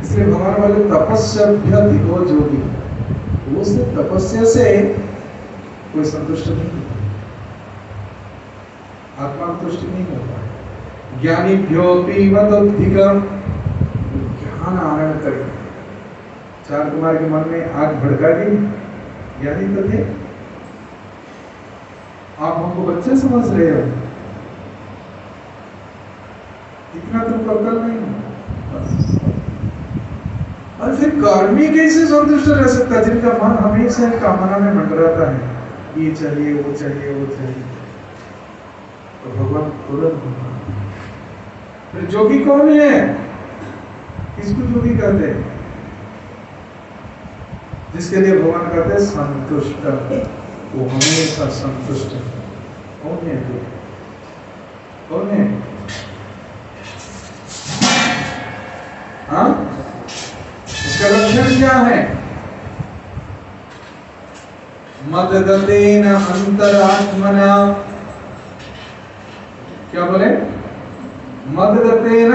इसलिए भगवान वाले तपस्या दिगो जोगी, वो सिर्फ तपस्या से कोई संतुष्ट नहीं होता, आत्मा तुष्ट नहीं होता। ज्ञानी भ्योपी मदोधिकम, ज्ञान आनंद करे, चार कुमार के मन में आग भड़का दी, ज्ञानी तो थे। आप हमको बच्चे समझ रहे हो, इतना तुमको अकल नहीं बस। और फिर कर्मी कैसे संतुष्ट रह सकता है जिनका मन हमेशा कामना में मंडराता है, ये चाहिए वो चाहिए वो चाहिए, तो भगवान तुरंत। फिर जोगी कौन है, किसको जोगी कहते हैं? जिसके लिए भगवान कहते हैं संतुष्ट, वो हमेशा संतुष्ट है। कौन है जो, कौन है? हाँ, उसका लक्षण क्या है? मदगतेन अंतरात्मना, क्या बोले? मदगतेन,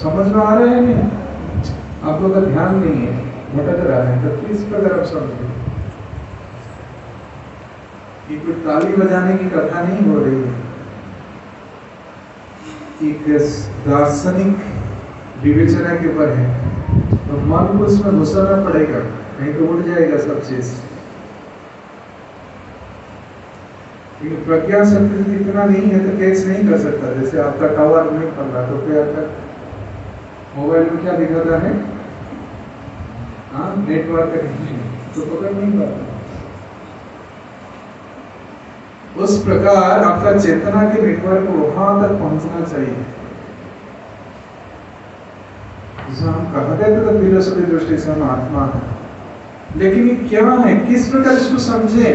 समझ में आ रहा है नहीं? आप लोग का ध्यान नहीं है, भटक रहा है, तो किस प्रकार आप समझे? ये कोई ताली बजाने की कथा नहीं हो रही है, एक दार्शनिक विवेचना के ऊपर है, तो मन को इसमें घुसाना पड़ेगा, नहीं तो उड़ जाएगा सब चीज। लेकिन प्रज्ञा शक्ति इतना नहीं है तो कैच नहीं कर सकता। जैसे आपका टावर नहीं पड़ रहा तो क्या मोबाइल में क्या दिखाता है, हाँ नेटवर्क नहीं, तो पकड़ नहीं पाता। उस प्रकार आपका चेतना के नेटवर्क को वहां तक पहुंचना चाहिए। हम कहते थे तो फिलोसफी दृष्टि से हम आत्मा है, लेकिन ये क्या है, किस प्रकार इसको समझे?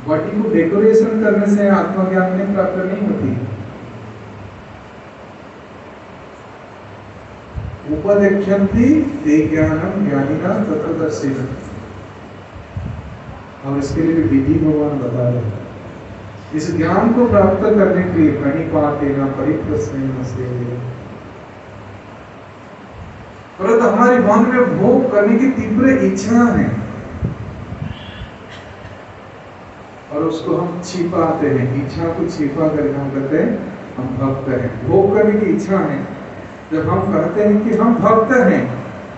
बॉडी को डेकोरेशन करने से आत्मा ज्ञान में प्राप्त नहीं होती। उपदेख्यन्ति ते ज्ञानम ज्ञानिना तत्वदर्शिनः, और इसके लिए भी विधि भगवान बता रहे हैं। इस ज्ञान को प्राप्त करने के लिए प्रणिपातेन परिप्रश्नेन सेवया, परंतु हमारे मन में भोग करने की तीव्र इच्छा है और उसको हम छिपाते हैं, इच्छा को छिपा करके हम कहते हैं हम भक्त हैं। भोग करने की इच्छा है, जब हम कहते हैं कि हम भक्त हैं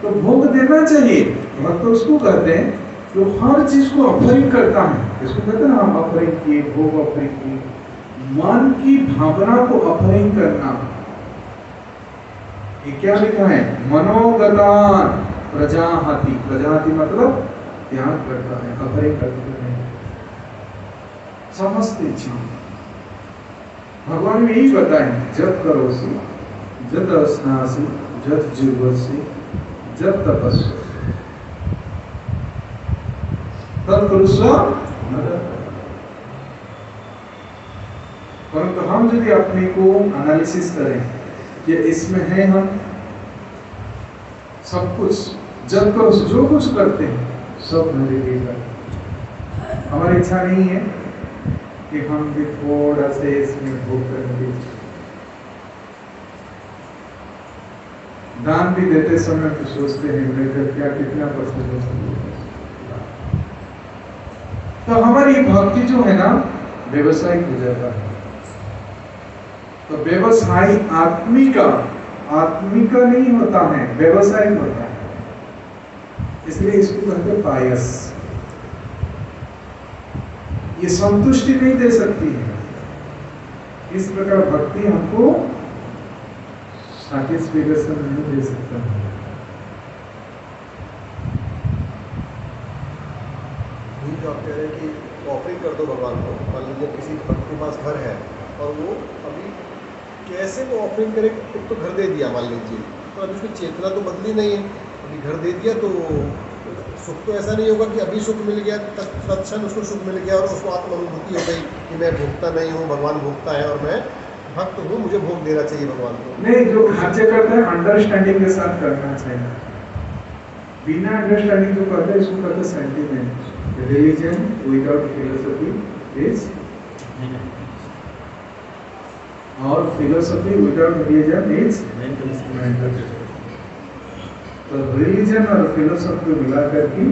तो भोग देना चाहिए। भक्त उसको कहते हैं जो हर चीज को ऑफरिंग करता है, इसको कहते हैं ना हम ऑफरिंग किए, भोग ऑफरिंग किए, मन की भावना को ऑफरिंग करना। ये क्या लिखा है? मनोगतान प्रजाहति, प्रजाहति मतलब त्याग करता है, ऑफरिंग करता है समस्त इच्छा। भगवान ने यही बताया, जब करोसि जब अस्नासि जब जुर्वसि जब तपस्वी तब कुरुस्व नरः। परंतु हम यदि अपने को एनालिसिस करें कि इसमें है हम सब कुछ, जब करो जो कुछ करते हैं सब मेरे लिए करते। हमारी इच्छा नहीं है कि हम भी थोड़ा से इसमें भोग करने की, दान भी देते समय तो सोचते हैं मेरे क्या कितना % तो हमारी भक्ति जो है ना व्यवसायिक हो जाता है। तो व्यवसाय आत्मिका नहीं होता है, व्यवसायिक होता है, इसलिए इसको कहते पायस। ये संतुष्टि नहीं दे सकती है। इस प्रकार भक्ति हमको सैटिस्फैक्शन नहीं दे सकता है। जो आप कह रहे हैं कि ऑफरिंग कर दो भगवान को, मान लीजिए किसी भक्त के पास घर है और वो अभी कैसे वो ऑफरिंग करे, एक तो घर दे दिया मान लीजिए, तो अभी उसकी चेतना तो बदली नहीं है, अभी घर दे दिया तो सुख तो ऐसा नहीं होगा कि अभी सुख मिल गया तत्क्षण उसको सुख मिल गया और उसको आत्मानुभूति हो गई कि मैं भोगता नहीं हूँ, भगवान भोगता है और मैं भक्त हूँ, मुझे भोग देना चाहिए भगवान को। नहीं, जो खर्चे करते हैं अंडरस्टैंडिंग के साथ करना चाहिए। बिना अंडरस्टैंडिंग जो करते हैं इसको कहते हैं sentiment. Religion without philosophy is, और philosophy without religion is mental. तो रिलीजन और फिलोसफी को मिलाकर के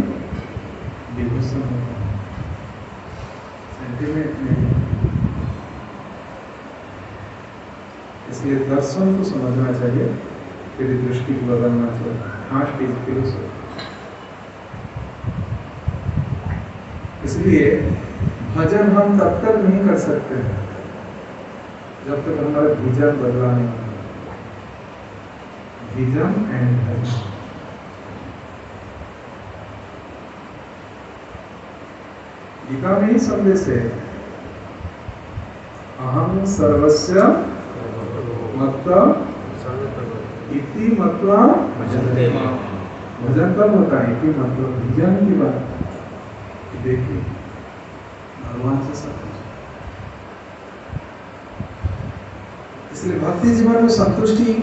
डिवोशन होता है, सेंटिमेंट नहीं। इसलिए दर्शन को समझना चाहिए, फिर दृष्टि को बदलना चाहिए। Fast is philosophy. इसलिए भजन हम तब तक नहीं कर सकते जब तक हमारा विजन बदला नहीं होगा। विजन एंड भजन। गीता में ही संदेश है, अहम सर्वस्य मत्वा इति मत्वा भजते मां। भजन कब होता है कि मतलब विजन की बात, देखिए भगवान से सब कुछ। इसलिए भक्ति जीवन में संतुष्टि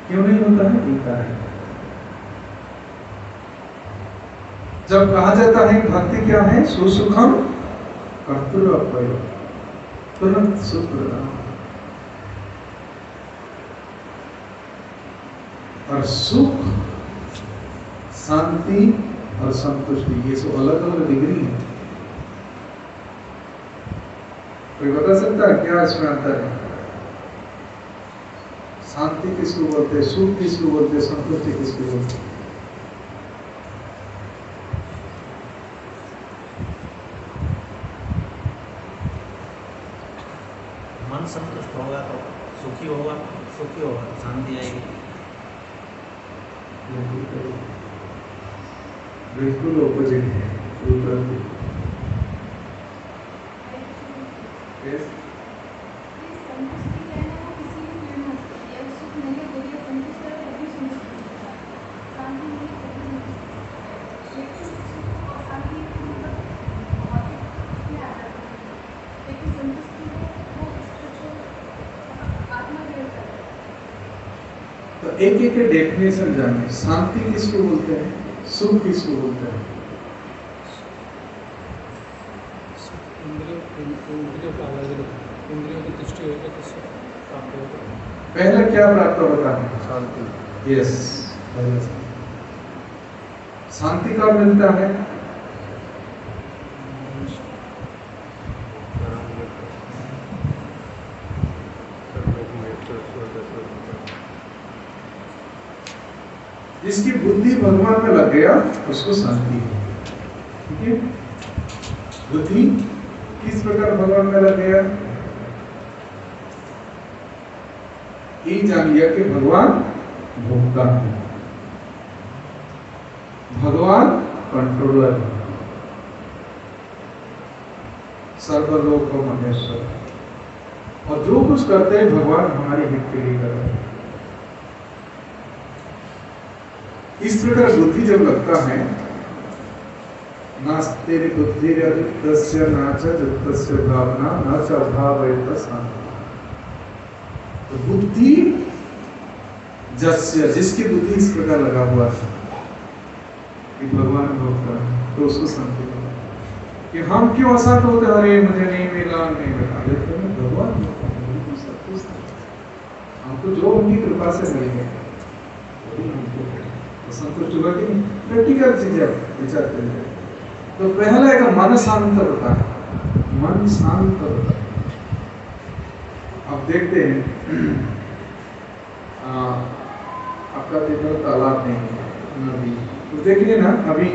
क्यों नहीं होता है, गीता है। जब कहा जाता है भक्ति क्या है, सुसुखम कर्तृ तुरंत सुख प्रदान, और सुख, शांति और संतुष्टि, ये सब अलग अलग डिग्री है। कोई बता सकता है क्या इसमें अंतर है? शांति किसको बोलते हैं, सुख किसको बोलते हैं, संतुष्टि किसको बोलते हैं? मन संतुष्ट होगा तो सुखी होगा, सुखी होगा तो शांति आएगी। बिल्कुल ऑपोजिट है। Yes? तो एक एक डेफिनेशन जाने, शांति किसको बोलते हैं, सुख किसको बोलते हैं? इंद्रियों की तुष्टि होगी तो सुख प्राप्त होगा। पहले क्या प्राप्त होता है? शांति। यस, शांति कब मिलता है? जिसकी बुद्धि भगवान में लग गया उसको शांति है। ठीक है, बुद्धि किस प्रकार भगवान में लग गया, ये जान लिया कि भगवान भोक्ता है, भगवान कंट्रोलर है, सर्वलोक महेश्वर, और जो कुछ करते हैं भगवान हमारे हित के लिए कर रहे हैं। इस प्रकार बुद्धि जब लगता है, नास्ते बुद्धि अयुक्तस्य नाच युक्तस्य भावना न च अभावयत शांति। तो बुद्धि जस्य, जिसकी बुद्धि इस प्रकार लगा हुआ है कि भगवान भोक्ता है, तो उसको शांति मिला। कि हम क्यों अशांत होते, अरे मुझे नहीं मिला, नहीं मिला, लेकिन भगवान सब कुछ हम हमको जो उनकी कृपा से मिलेंगे वही हमको तो संतुष्ट होगा कि नहीं। प्रैक्टिकल चीजें विचार करिए। तो पहला एक मन शांत होता है, मन शांत होता है। अब देखते हैं आपका देखो तालाब नहीं है, नदी, तो देखिए ना अभी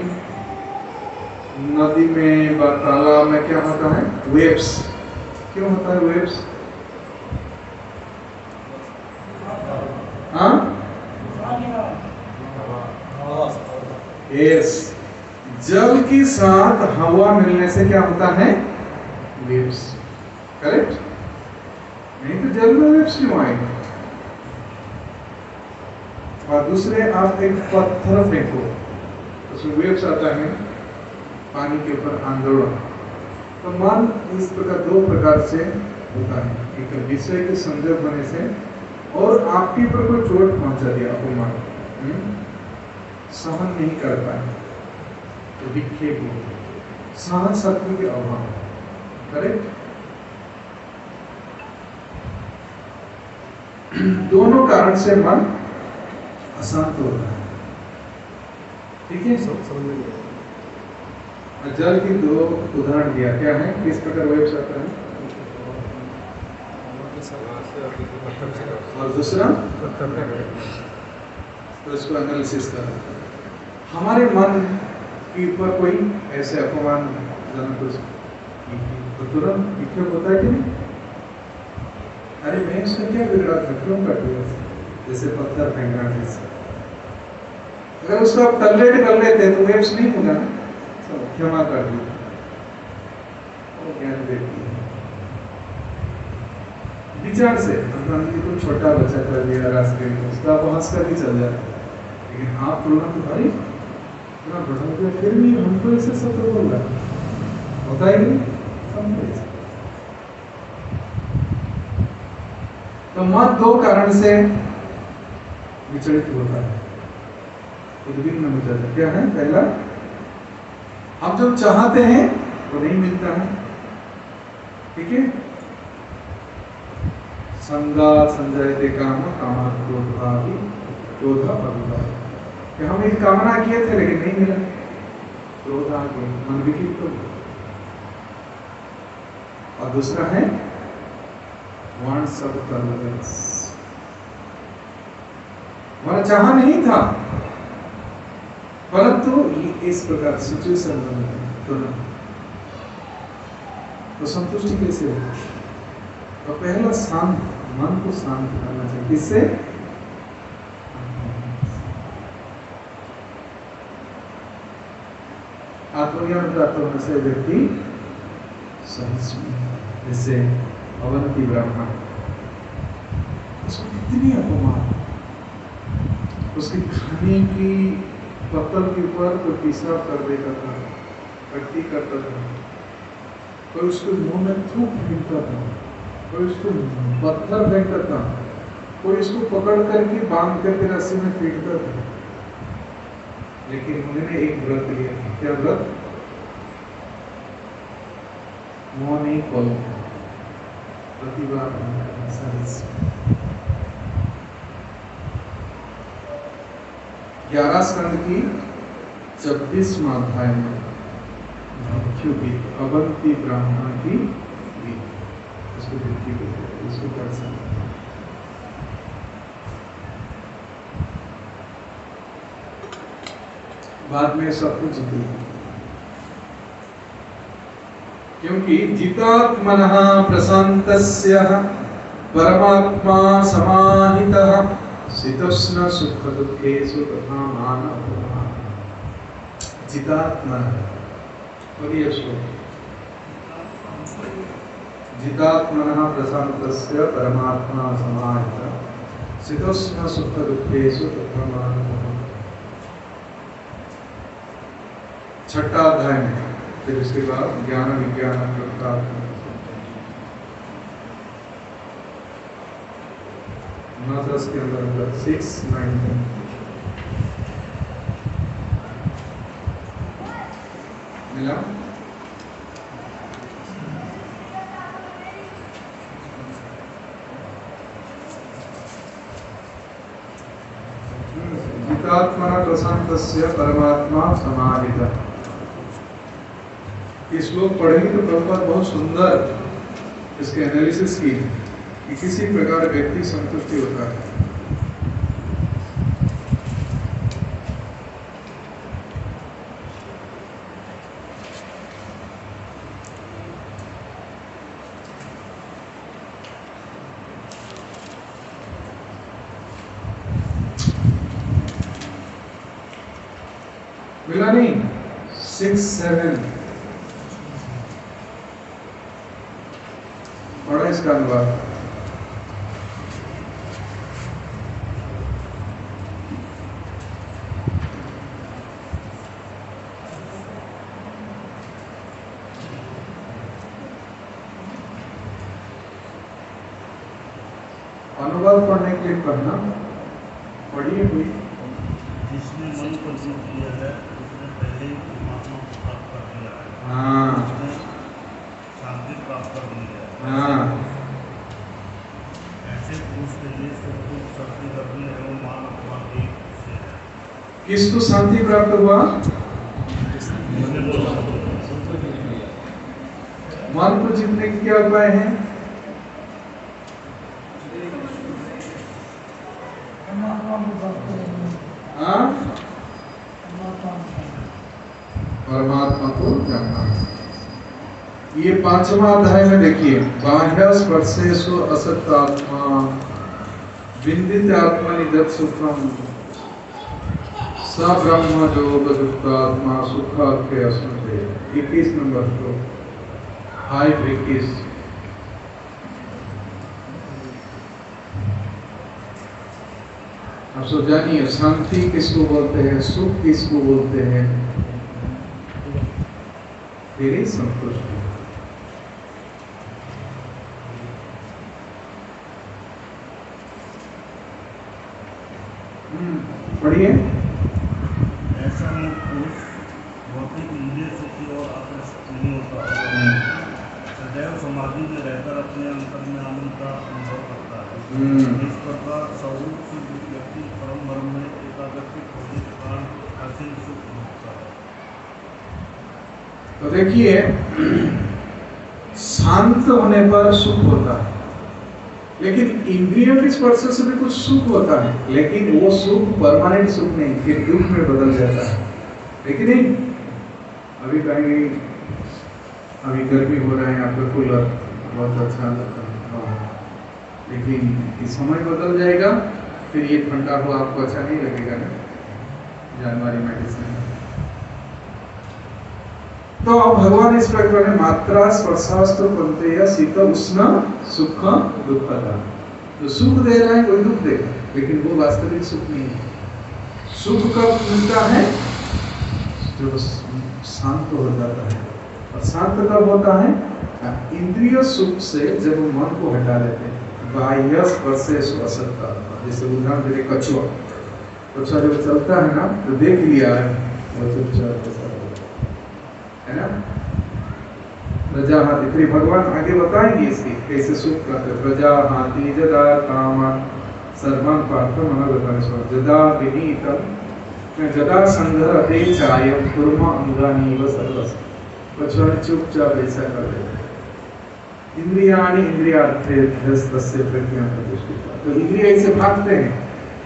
नदी में तालाब में क्या होता है, वेव्स। क्यों होता है वेव्स? हाँ यस, जल के साथ हवा मिलने से क्या होता है, वेव्स। करेक्ट? नहीं तो जल में वेव्स क्यों आएंगे? और दूसरे आप एक पत्थर फेंको, उसमें वेव्स आता है, पानी के ऊपर आंदोलन। तो मन इस प्रकार दो प्रकार से होता है, एक विषय के संजोग होने से और आपके ऊपर कोई चोट पहुंचा दिया अपमान, सहन नहीं कर पाए तो विक्षेप हो, सहन शक्ति के अभाव। करेक्ट? दोनों कारण से मन अशांत होता है। ठीक है, समझ में नहीं आया। जल की दो उदाहरण दिया, क्या है, किस प्रकार वेव्स आता है, और दूसरा तो इसको एनालिसिस करना। हमारे मन के ऊपर कोई ऐसे अपमान जनक तो तुरंत विक्षेप होता है कि नहीं? अरे मैं उसने क्या बिगड़ा था, क्यों कर दिया, जैसे पत्थर फेंकना जैसे। अगर उसको आप टॉलरेट कर लेते तो वेव्स नहीं होगा ना, चलो क्षमा कर दी, ज्ञान देती है विचार से। कोई छोटा बच्चा कर दिया रास्ते में, उसका आप हंस कर भी चल जाता, लेकिन आप तुरंत भाई इतना बड़ा हो गया फिर भी हमको ऐसे सत्य बोल रहा होता है नहीं। तो मन दो कारण से विचलित होता है, उद्विग्न हो जाता है। क्या है? पहला, हम जो चाहते हैं वो नहीं मिलता है। ठीक है, संगा संजयते काम कामा क्रोधा भी क्रोधा अभिभव, कि हम एक कामना किए थे लेकिन नहीं मिला, क्रोध आ गया, मन विक्षिप्त हो गया। और दूसरा है वांट्स ऑफ टॉलरेंस, हमारा चाहा नहीं था परंतु इस प्रकार सिचुएशन बनी तो संतुष्टि कैसे हो? तो पहला शांत, मन को शांत करना चाहिए। किससे? आत्मज्ञान प्राप्त होने से व्यक्ति सहिष्णु, जैसे अवंती ब्राह्मण, उसको कितनी अपमान, उसकी खाने की पत्तल के ऊपर कोई पेशाब कर देता था, पट्टी करता था, कोई उसके मुंह में थूक फेंकता था, कोई उसको पत्थर फेंकता था, कोई इसको पकड़ करके बांध करके रस्सी में फेंकता था। लेकिन उन्होंने एक व्रत लिया। क्या व्रत? मुंह नहीं खोलना, प्रतिभा 11 स्कंद की 26वां अध्याय में भिक्षु गीत, अवंती ब्राह्मण की गीत, उसको भिक्षु गीत, उसको पढ़ सकते हैं। बाद में सब कुछ जीती, क्योंकि जितात्मनः प्रशान्तस्य परमात्मा समाहितः शीतोष्ण सुख दुखेषु तथा मान अपमान। जितात्मनः, बोलिए श्लोक। जितात्मनः प्रशान्तस्य परमात्मा समाहितः शीतोष्ण सुख दुखेषु तथा मान अपमान। छठा अध्याय में, फिर उसके बाद ज्ञान विज्ञान प्रकाश नदरस के अंदर 6-9 मिला। जितात्मना प्रशांतस्य परमात्मा समाहितः। ये श्लोक पढ़ेंगे तो प्रभुपाद बहुत सुंदर इसके एनालिसिस की कि किसी प्रकार व्यक्ति संतुष्टि होता है। मिला नहीं 6, 7 पढ़ा इसका अनुवाद। अनुवाद पढ़ने के लिए पढ़ना पढ़िए कोई। जिसने मन को जीत लिया है उसने पहले ही परमात्मा को प्राप्त कर लिया है। हाँ उसने शांति प्राप्त कर ली है। हाँ ऐसे पुरुष के लिए सब कुछ शक्ति करने एवं मान अपमान एक से है। किसको शांति प्राप्त हुआ? मन को जीतने के क्या उपाय हैं? परमात्मा को प्राप्त करना, हाँ? परमात्मा को परमात्मा को जानना। ये 5वां अध्याय में देखिए, बाह्य स्पर्शेषु असक्तात्मा विन्दित आत्मनि जत् सुखम स ब्रह्म योगयुक्तात्मा सुखाख्ये अस्नुते। 21 नंबर को 5:21। आप सब जानिए शांति किसको बोलते हैं, सुख किसको बोलते हैं? तेरी संतुष्टि। पढ़िए। ऐसा मुक्त पुरुष भौतिक इंद्रिय सुखी और आकर्षित नहीं होता, सदैव समाधि में रहकर अपने अंतर में आनंद का अनुभव करता है। इस प्रकार स्वरूप सिद्ध व्यक्ति परम ब्रह्म में एकाग्रचित होने के कारण असीम सुख भोगता है। तो देखिए शांत होने पर सुख होता है, लेकिन इंद्रियों के स्पर्श से भी कुछ सुख होता है, लेकिन वो सुख परमानेंट सुख नहीं, फिर दुख में बदल जाता है। लेकिन नहीं, अभी कहीं अभी गर्मी हो रहा है, आपका कूलर बहुत अच्छा लगता है, लेकिन ये समय बदल जाएगा, फिर ये ठंडा हुआ आपको अच्छा नहीं लगेगा ना, जानवरी मेडिसिन। तो भगवान इस प्रकार में मात्रा स्पर्शास्त्र पंतेय शीत उष्ण सुख दुख का जो सुख दे रहा है कोई दुख देगा, लेकिन वो वास्तविक सुख नहीं है। सुख कब मिलता है? जब शांत हो जाता है। और शांत कब होता है? इंद्रिय सुख से जब मन को हटा देते हैं। बाह्य स्पर्शेषु असक्तात्मा। जैसे उदाहरण के लिए कछुआ जब चलता है ना तो देख लिया है वो चुपचाप है ना। प्रजा हाथी, फिर भगवान आगे बताएंगे इसकी कैसे सुख प्राप्त। प्रजा हाथी जदा काम सर्वं पार्थ मनोगतम जदा विनीतम जदा संघरते चायम कुर्म अंगानी व सर्वस। कछुआ चुपचाप ऐसा कर देते। इंद्रियाणि इंद्रियार्थेस्तस्य प्रज्ञा प्रतिष्ठिता। तो इंद्रिय ऐसे भागते हैं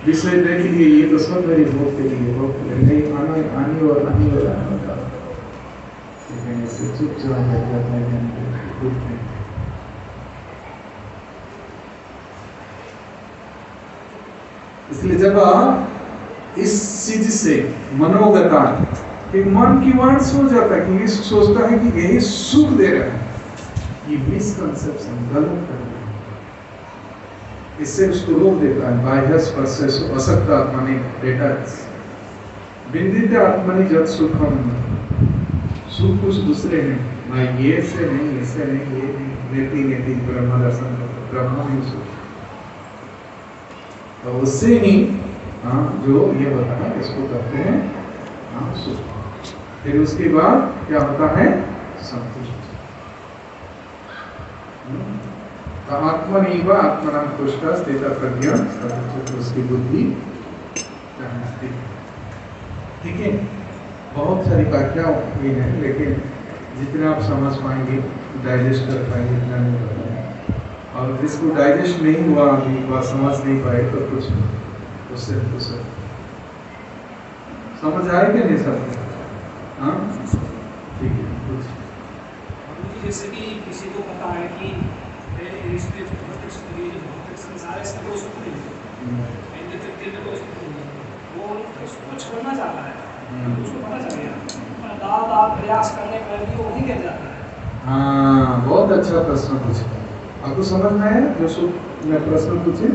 विषय देख लिए, ये तो सब मेरी भोग के लिए, भोग के लिए नहीं आने आनी और आनी और आने का, लेकिन इसे चुपचाप बैठ जाता है। इसलिए जब इस चीज से मनोगता कि मन की वाण सो जाता है, कि ये सोचता है कि यही सुख दे रहा है, ये मिसकंसेप्शन गलत कर रहा है, इससे उसको रोक देता है। बाह्य स्पर्शेषु असक्त आत्मा ने बेटा बिंदित आत्मनि जत सुखम। सुख कुछ दूसरे हैं ना, ये से नहीं, ऐसे नहीं, ये नहीं, नेति ब्रह्म दर्शन ब्रह्म ही सुख। तो उससे ही जो ये बताया इसको कहते हैं सुख। फिर उसके बाद क्या होता है? संतुष्टि। आत्मनीव आत्मनाम तुष्ट स्थित प्रज्ञा, उसकी बुद्धि ठीक है, बहुत सारी व्याख्याओं भी हैं, लेकिन जितना आप समझ पाएंगे, डाइजेस्ट कर पाएंगे, इतना नहीं कर पाएंगे। और जिसको डाइजेस्ट नहीं हुआ, अभी बात समझ नहीं पाए, तो कुछ उससे समझ आए कि नहीं सबको? हाँ, ठीक है। कुछ जैसे कि किसी को पता है कि इसमें भौतिक संसार है, इसमें कोई सुख नहीं है, वो उसको छोड़ना चाहता है, उसको पता चल गया, दाल प्रयास करने पर भी वो वहीं गिर जाता है। हाँ, बहुत अच्छा प्रश्न पूछे। आपको समझ में आया जो सुख में प्रश्न पूछे?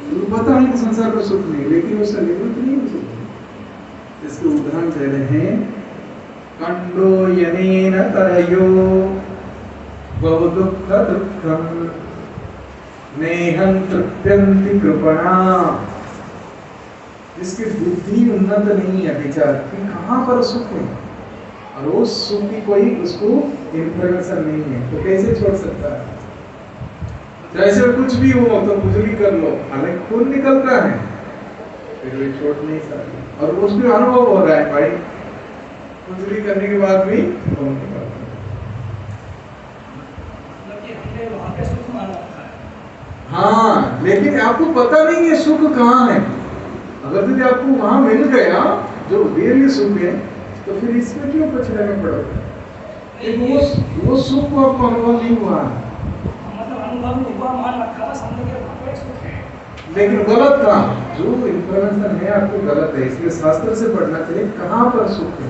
तो पता है कि संसार में सुख नहीं, लेकिन उससे निवृत्त नहीं हो सकते। इसके उदाहरण दे रहे हैं, कंडो यनेन तरयो बहु दुःख दुःखम नेहं तृप्यन्ति कृपणा। जिसकी बुद्धि उन्नत नहीं है, विचार कि कहाँ पर सुख है, और वो सुख की कोई उसको इंफॉर्मेशन नहीं है, तो कैसे छोड़ सकता है? जैसे कुछ भी हो तो खुजली कर लो, हालांकि खून निकलता है, फिर भी छोड़ नहीं सकते, और उसको अनुभव हो रहा है भाई, खुजली करने के बाद भी खून निकलता है। हाँ, लेकिन आपको पता नहीं है सुख कहाँ है। अगर यदि आपको वहां मिल गया जो रियली सुख है, तो फिर इसमें क्यों पछड़े में पड़ोगे? वो सुख को आपको अनुभव नहीं हुआ, मतलब अनुभव नहीं हुआ, मान रखा बस हमने के वहाँ पे सुख है, लेकिन गलत था। जो इंफॉर्मेशन है आपको गलत है, इसलिए शास्त्र से पढ़ना चाहिए कहाँ पर सुख है।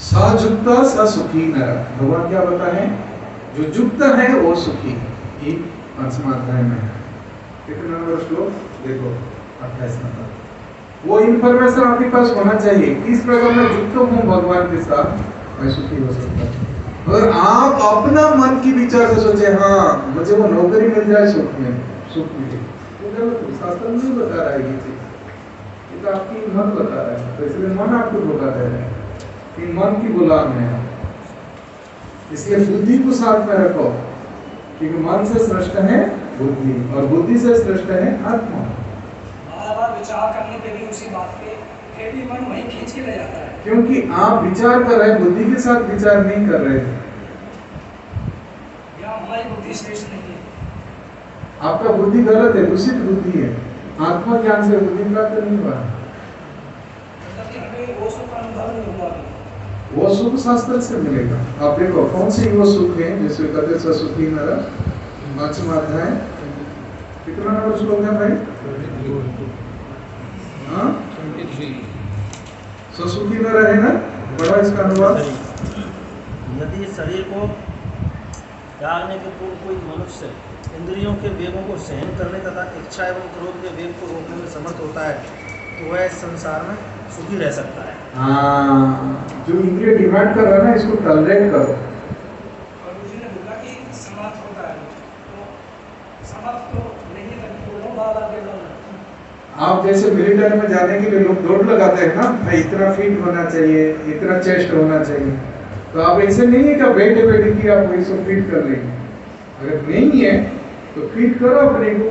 सजुक्त स सुखी नर, भगवान क्या बताए? जो युक्त है वो सुखी। ये 5वां अध्याय में है। कितना नंबर श्लोक देखो, 28 नंबर। वो इंफॉर्मेशन आपके पास होना चाहिए, किस प्रकार मैं युक्त हूँ भगवान के साथ, मैं सुखी हो सकता हूँ। अगर आप अपना मन की विचार से सोचे, हाँ मुझे वो नौकरी मिल जाए सुख मिले, तो गलत है। शास्त्र नहीं बता रहा है ये चीज, ये तो आपकी मन बता रहा है। तो इसलिए मन आपको धोखा दे रहा है कि मन की गुलाम है आप। इसलिए बुद्धि को साथ में रखो, क्योंकि मन से श्रेष्ठ है बुद्धि, और बुद्धि से श्रेष्ठ है आत्मा। बार-बार विचार करने पे भी उसी बात पे फिर भी मन वहीं खींच के ले जाता है, क्योंकि आप विचार कर रहे हैं, बुद्धि के साथ विचार नहीं कर रहे हैं। या हमारी बुद्धि श्रेष्ठ नहीं है, आपका बुद्धि गलत है, दूषित बुद्धि है। आत्मा ज्ञान से बुद्धि प्राप्त नहीं हुआ, मतलब कि हमें वो सुख का अनुभव नहीं हुआ। वो सुख शास्त्र से मिलेगा। आप देखो कौन सी वो सुख है जिसे कहते स सुखी नर, 5वां अध्याय, कितना नंबर श्लोक है भाई? हाँ, सुखी नर है ना, बड़ा इसका अनुवाद। यदि शरीर को त्यागने के पूर्व कोई मनुष्य इंद्रियों के वेगों को सहन करने तथा इच्छा एवं क्रोध के वेग को रोकने में समर्थ होता है, तो वह इस संसार में सुखी रह सकता है। हाँ, जो इंद्रिय डिमांड कर रहा है ना, इसको टॉलरेट करो। और दूसरी ने बोला कि समर्थ होता है, तो समर्थ तो नहीं है, तभी तो बाल आगे बढ़ना। आप जैसे मिलिट्री में जाने के लिए लोग दौड़ लगाते हैं ना, भाई इतना फीट होना चाहिए, इतना चेस्ट होना चाहिए, तो आप ऐसे नहीं है कि बैठे बैठे कि आप वही सब फीट कर लेंगे। अगर नहीं है तो फीट करो अपने को,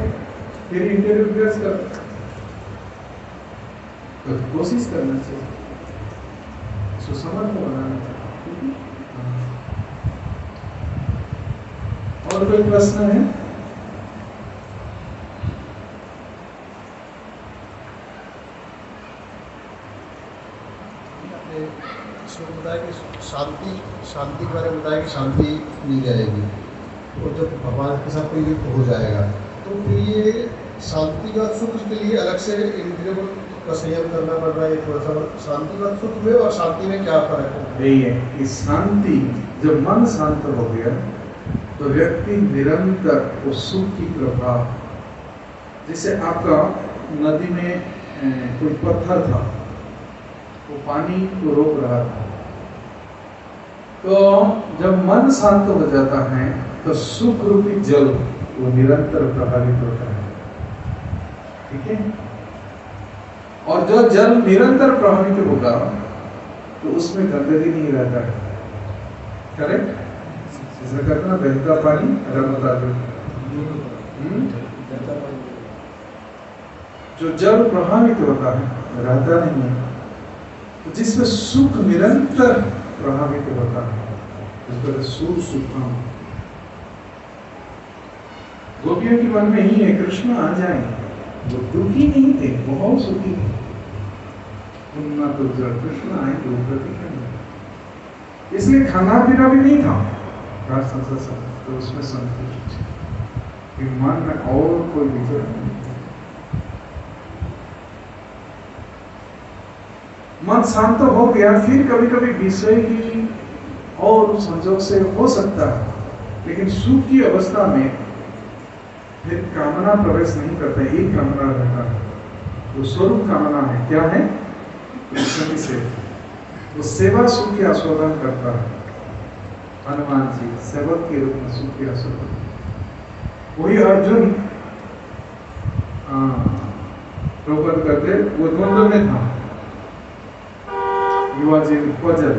फिर इंटरव्यू फेस करो, तो कोशिश करना चाहिए, इसको समझ में बनाना चाहिए। और कोई प्रश्न है? इसमें बताया कि शांति के बारे में बताया कि शांति मिल जाएगी, और जब भगवान के साथ कोई युक्त हो जाएगा, तो फिर ये शांति का सुख के लिए अलग से इंद्रियों का संयम करना पड़ रहा है। थोड़ा सा शांति का सुख में और शांति में क्या फर्क है? यही है कि शांति, जब मन शांत हो गया तो व्यक्ति निरंतर उस सुख की प्रभाव, जैसे आपका नदी में कोई पत्थर था, वो पानी को रोक रहा था, तो जब मन शांत हो जाता है तो सुख रूपी जल वो निरंतर प्रभावित होता है। ठीक है, और जो जल निरंतर प्रभावित होगा तो उसमें गंदगी नहीं रहता है। करेक्ट? इसमें कहते ना, बहता पानी रमता जो जड़ प्रभावित होता है रहता नहीं है, तो जिसमें सुख निरंतर प्रभावित होता है उसका सुर सुखम। गोपियों के मन में ही है कृष्ण आ जाए, वो दुखी नहीं थे, बहुत सुखी थे। उन्नत जड़ कृष्ण आएंगे वो प्रतीक्षा नहीं, इसलिए खाना पीना भी नहीं था तो उसमें संतुष्ट कि मन में और कोई विचार नहीं। मन शांत हो गया, फिर कभी कभी विषय की और संजोग से हो सकता है, लेकिन सुख की अवस्था में फिर कामना प्रवेश नहीं करता, एक कामना रहता है, वो स्वरूप कामना है। क्या है? कृष्ण की सेवा, वो सेवा सुख की आस्वादन करता है। हनुमान जी सेवक के रूप में सुख की आस्वादन, वही अर्जुन प्रभुपद करते वो द्वंद्व में था, युवा जी वजन,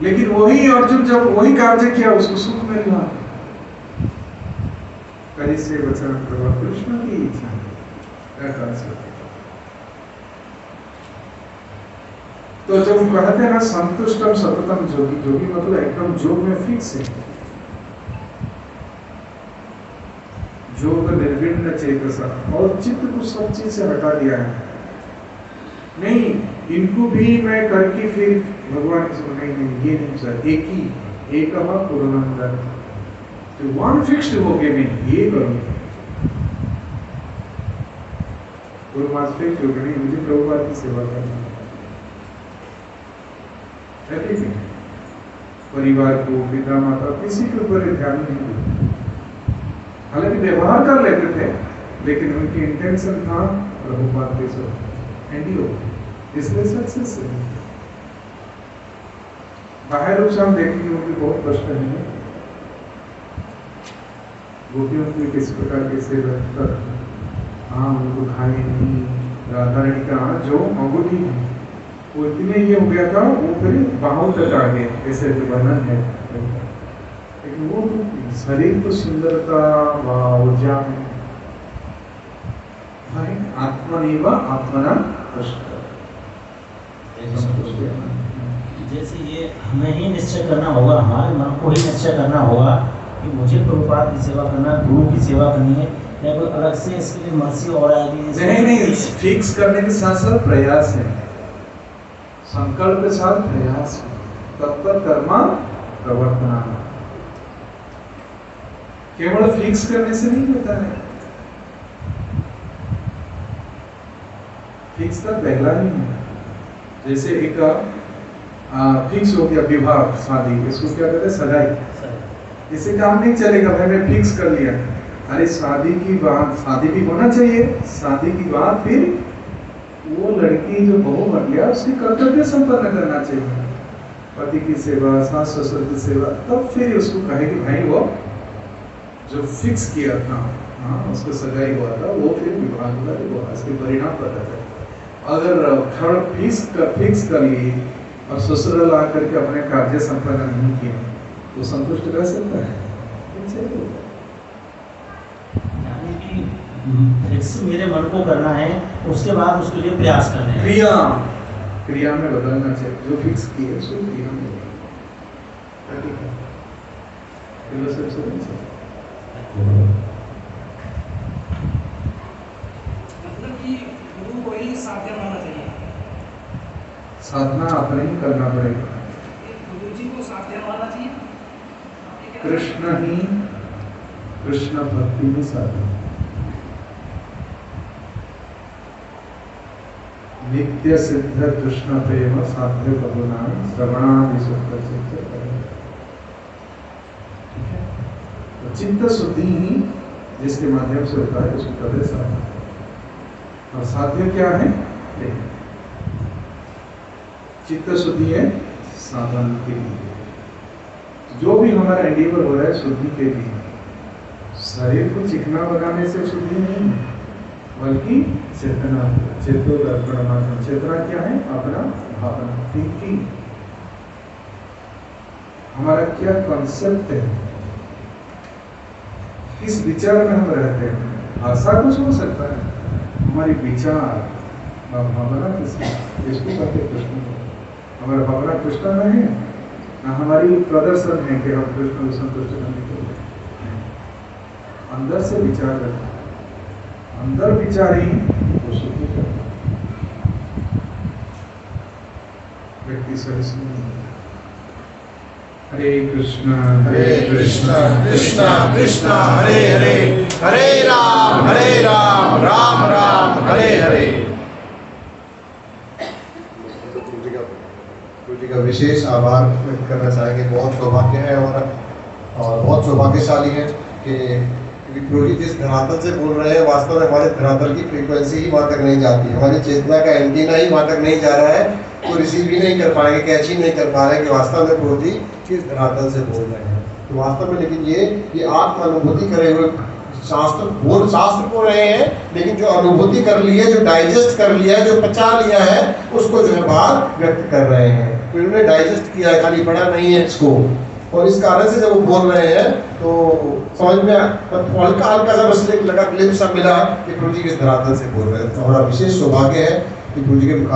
लेकिन वही अर्जुन जब वही कार्य किया उसको सुख मिल रहा। करी से वचन प्रभु कृष्ण की इच्छा है। तो जब कहते हैं ना संतुष्टम सततम जोगी, जोगी मतलब एकदम जोग में फिक्स है, जोग निर्विण्ण चेतसा, और चित्त को सब चीज से हटा दिया है। नहीं इनको भी मैं करके फिर भगवान की सुन नहीं, ये नहीं सर, एक ही एक पूर्णानंद, तो वन फिक्स्ड हो गए मैं ये करूंगा, पूर्वाज फिक्स हो गए नहीं, मुझे प्रभुपाद की सेवा करनी है। परिवार को, पिता माता किसी के ऊपर ध्यान नहीं दिया, हालांकि व्यवहार कर लेते थे, लेकिन उनकी इंटेंशन था प्रभुपाद के साथ एंडियो, इसलिए सक्सेस है। बाहर रूप से हम देखेंगे उनकी बहुत कष्ट है, गोपियों की किस प्रकार के सेवा कर, हाँ उनको खाए नहीं, राधा रानी का जो अंगूठी है वो इतने ये हो गया था, वो फिर बाहों तक आ गए, ऐसे वर्णन है। लेकिन वो शरीर को सुंदरता व ऊर्जा में आत्मनिव आत्मना कष्ट, जैसे ये हमें ही निश्चय करना होगा, हमारे मन को ही निश्चय करना होगा कि मुझे प्रभुपाद की सेवा करना, गुरु की सेवा करनी है, या कोई अलग से इसके लिए मर्जी और आएगी? नहीं, फिक्स करने के साथ साथ प्रयास है, संकल्प के साथ प्रयास है, तत्पर कर्मा प्रवर्तना। केवल फिक्स करने से नहीं होता है, फिक्स का पहला ही है। जैसे एक फिक्स हो गया विवाह शादी, इसको क्या कहते हैं सगाई, इससे काम नहीं चलेगा भाई मैं फिक्स कर लिया। अरे शादी की बात, शादी भी होना चाहिए, शादी की बात फिर वो लड़की जो बहू बन गया उसकी कर्तव्य संपन्न करना चाहिए, पति की सेवा, सास ससुर की सेवा, तब फिर उसको कहे कि भाई वो जो फिक्स किया था, हाँ उसको सगाई हुआ था, वो फिर विवाह हुआ, इसके परिणाम पता चले। अगर थर्ड फिक्स कर ली और ससुराल आकर के अपने कार्य संपन्न नहीं किए तो संतुष्ट रह सकता है? यानी कि फिक्स मेरे मन को करना है, उसके बाद उसके लिए प्रयास करना है, क्रिया में बदलना चाहिए, जो फिक्स किए उसको क्रिया में मतलब कि गुरु को ही साध्य मानना चाहिए, साधना अपने ही करना पड़ेगा, गुरु जी को साध्य मानना चाहिए। कृष्ण ही, कृष्ण भक्ति में साधन, नित्य सिद्ध कृष्ण प्रेम साध्य करुणा श्रवणादि सुख चित्त शुद्धि ही जिसके माध्यम से होता है उसको कहते साधन। और साध्य क्या है? चित्त शुद्धि है साधन के लिए, जो भी हमारा एंडीवर हो रहा है शुद्धि के लिए, शरीर को चिकना बनाने से शुद्धि नहीं है, बल्कि चेतना, चेतना क्या है? अपना भावना, थिंकिंग, हमारा क्या कॉन्सेप्ट है, किस विचार में हम रहते हैं, ऐसा कुछ हो सकता है? हमारी विचार भावना किसकी, इसको कहते कृष्ण को। हमारा भावना कृष्ण में है ना, हमारी प्रदर्शन है कि हम कृष्ण को संतुष्ट करने के लिए अंदर से विचार करते हैं। अंदर विचार ही वो सुखी करता है। व्यक्ति सहिष्णु। हरे कृष्णा कृष्ण कृष्ण कृष्ण हरे हरे, हरे राम राम राम हरे हरे। गुरु जी का विशेष आभार व्यक्त करना चाहेंगे। बहुत सौभाग्य है और बहुत सौभाग्यशाली है कि गुरु जी जिस धरातल से बोल रहे हैं, वास्तव में हमारे धरातल की फ्रीक्वेंसी ही वहाँ तक नहीं जाती, हमारी चेतना का एंटीना ही वहाँ तक नहीं जा रहा है, तो रिसीव भी नहीं कर पाएंगे, कैच ही नहीं कर पा रहे हैं कि वास्तव में गुरु जी किस धरातल से बोल रहे हैं। तो वास्तव में लेकिन ये आत्म अनुभूति करे हुए शास्त्र बोल रहे हैं, लेकिन जो अनुभूति कर ली है, जो डाइजेस्ट कर लिया है, जो पचा लिया है, उसको जो है बाहर व्यक्त कर रहे हैं। तो इन्होंने डाइजेस्ट किया है, खाली पढ़ा नहीं है इसको, और इस कारण से जब वो बोल रहे हैं तो समझ में हल्का हल्का सा बस लगा, क्लिप सा मिला कि गुरु जी किस धरातल से बोल रहे हैं। तो हमारा विशेष सौभाग्य है कि गुरु जी के